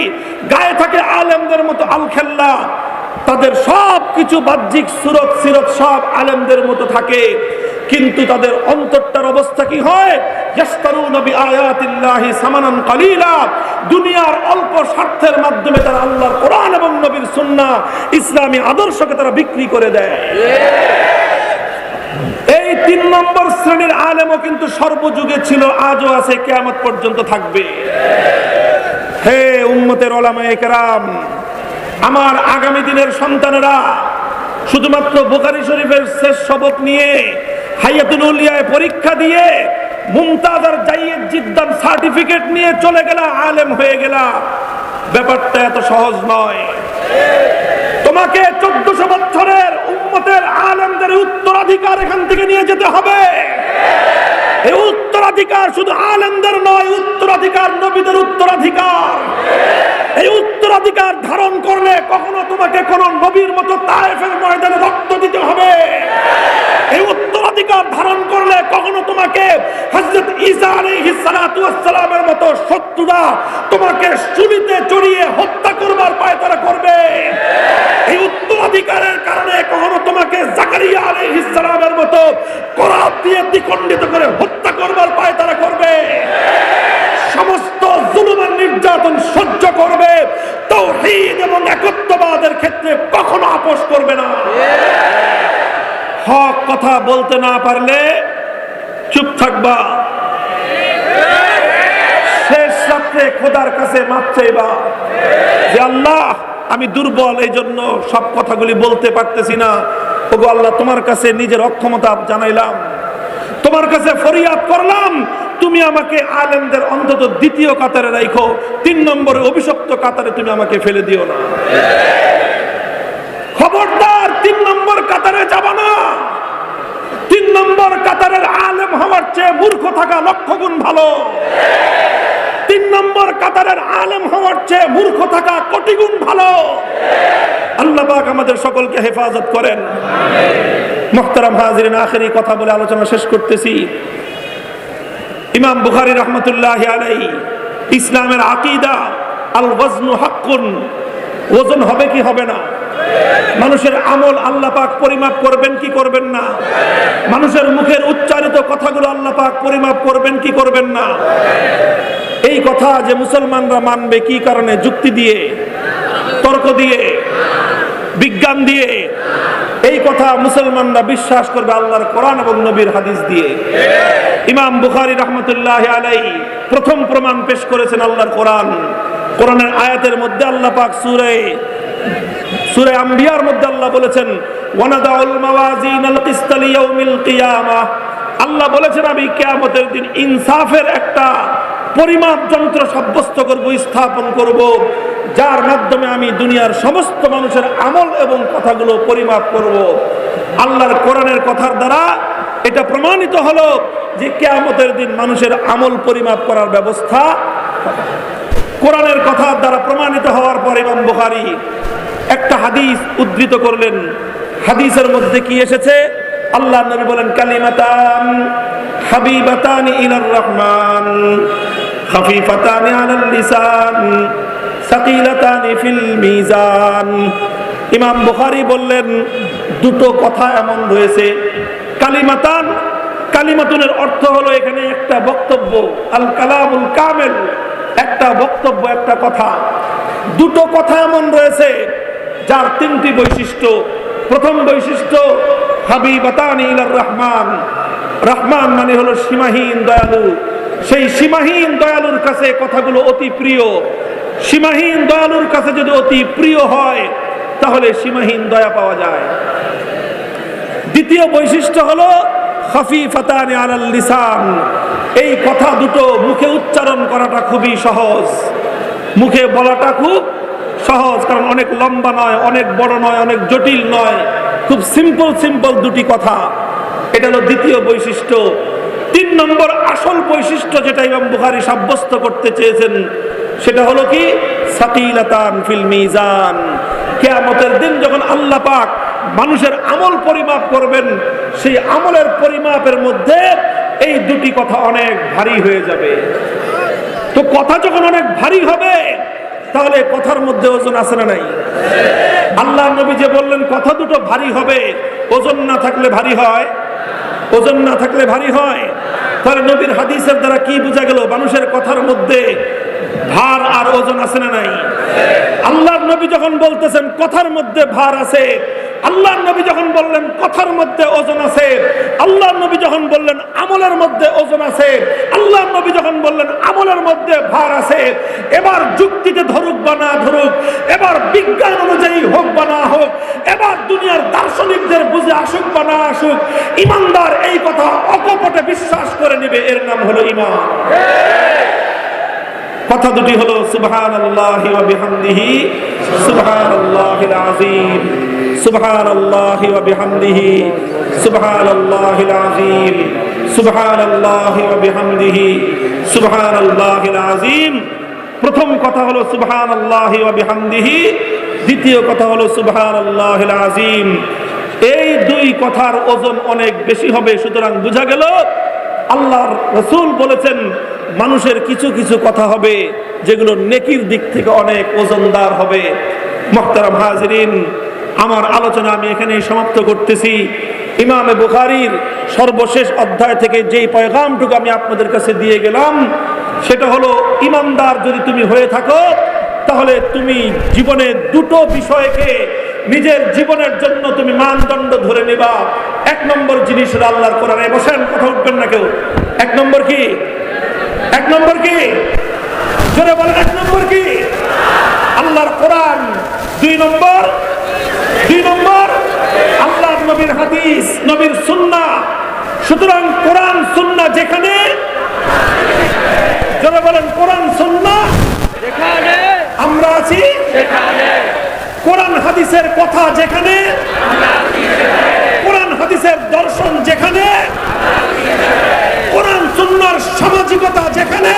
S1: গায়ে থাকে আলেমদের মতো আলখেল্লা, তাদের সব কিছু বাহ্যিক সুরত সিরত সব আলেমদের মতো থাকে, কিন্তু তাদের অন্তরটার অবস্থা কি হয়? ইয়াশতারুনা বিআয়াতিল্লাহি সামানান কালিলা, দুনিয়ার অল্প স্বার্থের মাধ্যমে তারা আল্লাহর কোরআন এবং নবীর সুন্নাহ ইসলামী আদর্শকে তারা বিক্রি করে দেয়। এই 3 নম্বর শ্রেণীর আলেমও কিন্তু সর্বযুগে ছিল, আজও আছে, কিয়ামত পর্যন্ত থাকবে। হে উম্মতের উলামায়ে কেরাম, আমার আগামী দিনের সন্তানেরা শুধুমাত্র বুখারী শরীফের শেষ সবক নিয়ে হায়াতুল উলিয়ায় পরীক্ষা দিয়ে মুমতাজ আর জাইদ জিদ্দান সার্টিফিকেট নিয়ে চলে গেলা, আলেম হয়ে গেলা, ব্যাপারটা এত সহজ নয়। তোমাকে 1400 বছরের উম্মতের আলেমদের উত্তরাধিকার এখান থেকে নিয়ে যেতে হবে। এই উত্তরাধিকার শুধু আলেমদের নয়, উত্তরাধিকার নবীদের উত্তরাধিকার। এই উত্তরাধিকার ধারণ করলে কখনো তোমাকে কোন নবীর মতো তায়েফের ময়দানে রক্ত দিতে হবে। এই উত্তরাধিকার ধারণ করলে কখনো তোমাকে হযরত ঈসা আলাইহিস সালাতু ওয়াস সালামের মতো শত্রুরা তোমাকে শুলিতে চড়িয়ে হত্যা করবার পায়তারা করবে। এই উত্তরাধিকারের কারণে কখনো তোমাকে জাকারিয়া আলাইহিস সালামের মতো করাত দিয়ে দ্বিখণ্ডিত করে হত্যা করবার পায়তারা করবে। সমস্ত জুলুমের নির্যাতন সহ্য করবে, তাওহীদ এবং একত্ববাদের ক্ষেত্রে কখনো আপোষ করবে না। হক কথা বলতে না পারলে চুপ থাকবা, শেষ রাত্রে খোদার কাছে মাপ চাইবা যে আল্লাহ আমি দুর্বল, এই জন্য সব কথাগুলি বলতে পারতেছি না। ওগো আল্লাহ, তোমার কাছে নিজের অক্ষমতা জানাইলাম, তোমার কাছে ফরিয়াদ করলাম, তুমি আমাকে আলেমদের অন্তত 2য় কাতারে রাখো, 3 নম্বরে অভিশপ্ত কাতারে তুমি আমাকে ফেলে দিও না। খবরদার 3 নম্বর কাতারে যাবা না। 3 নম্বর কাতারের আলেম হওয়ার চেয়ে মূর্খ থাকা লক্ষ গুণ ভালো। 3 নম্বর কাতারের আলেম হওয়ার চেয়ে মূর্খ থাকা কোটি গুণ ভালো। আল্লাহ পাক আমাদের সকলকে হেফাজত করেন। মুহতারাম হাজিরিন, আখেরি কথা বলে আলোচনা শেষ করতেছি। ইমাম বুখারী রাহমাতুল্লাহি আলাইহি ইসলামের আকীদা আল ওয়াজনু হাক্কুন, ওজন হবে কি হবে না, মানুষের আমল আল্লাহ পাক পরিমাপ করবেন কি করবেন না, মানুষের মুখের উচ্চারিত কথাগুলো আল্লাহ পাক পরিমাপ করবেন কি করবেন না। এই কথা যে মুসলমানরা মানবে কি কারণে? যুক্তি দিয়ে, তর্ক দিয়ে, বিজ্ঞান দিয়ে। এই কথা মুসলমানরা বিশ্বাস করবে আল্লাহর কোরআন এবং নবীর হাদিস দিয়ে। ইমাম বুখারী রাহমাতুল্লাহি আলাইহি প্রথম প্রমাণ পেশ করেছেন আল্লাহর কোরআন। কোরআনের আয়াতের মধ্যে আল্লাহ পাক সূরা আম্বিয়ার মধ্যে আল্লাহ বলেছেন ওয়ানাদাউল মাওয়াজিনাল কিসতা লিয়াউমিল কিয়ামাহ। আল্লাহ বলেছেন আমি কিয়ামতের দিন ইনসাফের একটা পরিমাপ যন্ত্র সাব্যস্ত করব, স্থাপন করব, যার মাধ্যমে আমি দুনিয়ার সমস্ত মানুষের আমল এবং কথাগুলো পরিমাপ করব। আল্লাহর কোরআনের কথার দ্বারা এটা প্রমাণিত হলো যে কিয়ামতের দিন মানুষের আমল পরিমাপ করার ব্যবস্থা কোরআনের কথার দ্বারা প্রমাণিত হওয়ার পর ইমাম বুখারী একটা হাদিস উদ্ধৃত করলেন। হাদিসের মধ্যে কি এসেছে? আল্লাহর নবী বলেন কালিমাতান হাবিবাতানি ইলার রহমান খাফিফাতানি আলাল লিসান সাকিলাতানি ফিল মিজান। ইমাম বুখারী বললেন দুটো কথা এমন রয়েছে, কালিমাতান, কালিমাতুনের অর্থ হলো এখানে একটা বক্তব্য, আল কালামুল কামেল, একটা বক্তব্য, একটা কথা। দুটো কথা এমন রয়েছে যার 3টি বৈশিষ্ট্য। প্রথম বৈশিষ্ট্য হাবিবাতানি ইলার রহমান। রহমান মানে হলো সীমাহীন দয়ালু। সেই সীমাহীন দয়ালুর কাছে কথাগুলো অতি প্রিয়। সীমাহীন দয়ালুর কাছে যদি অতি প্রিয় হয় তাহলে সীমাহীন দয়া পাওয়া যায়। দ্বিতীয় বৈশিষ্ট্য হলো খাফিফাতানি আলাল লিসান। এই কথা দুটো মুখে উচ্চারণ করাটা খুবই সহজ, মুখে বলাটা খুব সহজ, কারণ অনেক লম্বা নয়, অনেক বড় নয়, অনেক জটিল নয়, খুব সিম্পল সিম্পল দুটি কথা। এটা হলো দ্বিতীয় বৈশিষ্ট্য। তিন নম্বর আসল বৈশিষ্ট্য যেটা ইমাম বুখারী সাব্যস্ত করতে চেয়েছেন সেটা হলো কি সাকিলাতান ফিল মিজান। কিয়ামতের দিন যখন আল্লাহ পাক মানুষের আমল পরিমাপ করবেন, সেই আমলের পরিমাপের মধ্যে এই দুটি কথা অনেক ভারী হয়ে যাবে। তো কথা যখন অনেক ভারী হবে, তাহলে কথার মধ্যে ওজন আছে না নাই? আল্লাহ নবী যে বললেন কথা দুটো ভারী হবে, ওজন না থাকলে ভারী হয়? ওজন না থাকলে ভারী হয়? তাহলে নবীর হাদিসের দ্বারা কি বোঝা গেল? মানুষের কথার মধ্যে ভার আর ওজন আছে না নাই? আল্লাহর নবী যখন বলতেছেন কথার মধ্যে ভার আছে, আল্লাহর নবী যখন বললেন কথার মধ্যে ওজন আছে, আল্লাহর নবী যখন বললেন আমলের মধ্যে ওজন আছে, আল্লাহর নবী যখন বললেন আমলের মধ্যে ভার আছে, এবার যুক্তিতে ধরুক বা না ধরুক, এবার বিজ্ঞান অনুযায়ী হোক বা না হোক, এবার দুনিয়ার দার্শনিকদের বুঝে আসুক বা না আসুক, ইমানদার এই কথা অকপটে বিশ্বাস করে নেবে। এর নাম হলো ঈমান। কথা দুটি হলো সুবহানাল্লাহি ওয়া বিহামদিহি সুবহানাল্লাহিল আযীম, সুবহানাল্লাহি ওয়া বিহামদিহি সুবহানাল্লাহিল আযীম, সুবহানাল্লাহি ওয়া বিহামদিহি সুবহানাল্লাহিল আযীম। প্রথম কথা হলো সুবহানাল্লাহি ওয়া বিহামদিহি, দ্বিতীয় কথা হলো সুবহানাল্লাহিল আযীম। এই দুই কথার ওজন অনেক বেশি হবে। সুতরাং বোঝা গেল আল্লাহর রাসূল বলেছেন মানুষের কিছু কিছু কথা হবে যেগুলো নেকির দিক থেকে অনেক ওজনদার হবে। মুহতারাম হাজিরিন, আমার আলোচনা আমি এখানেই সমাপ্ত করতেছি। ইমামে বুখারীর সর্বশেষ অধ্যায় থেকে যেই পয়গামটুকু আমি আপনাদের কাছে দিয়ে গেলাম সেটা হলো, ইমানদার যদি তুমি হয়ে থাকো তাহলে তুমি জীবনে দুটো বিষয়কে নিজের জীবনের জন্য তুমি মানদণ্ড ধরে নেবা। এক নম্বর জিনিস হলো আল্লাহর কোরআনে। বসেন, কথা উঠবেন না কেউ। এক নম্বর কি? এক নম্বর কি? জোরে বলেন, এক নম্বর কি? আল্লাহর কোরআন। দুই নম্বর আল্লাহর নবীর হাদিস, নবীর সুন্নাহ। সুতরাং কোরআন সুন্নাহ যেখানে, জোরে বলেন কোরআন সুন্নাহ যেখানে আমরা আছি, সেখানে কোরআন হাদিসের কথা যেখানে, কোরআন হাদিসের দর্শন যেখানে, কোরআন সুন্নাহর সামাজিকতা যেখানে,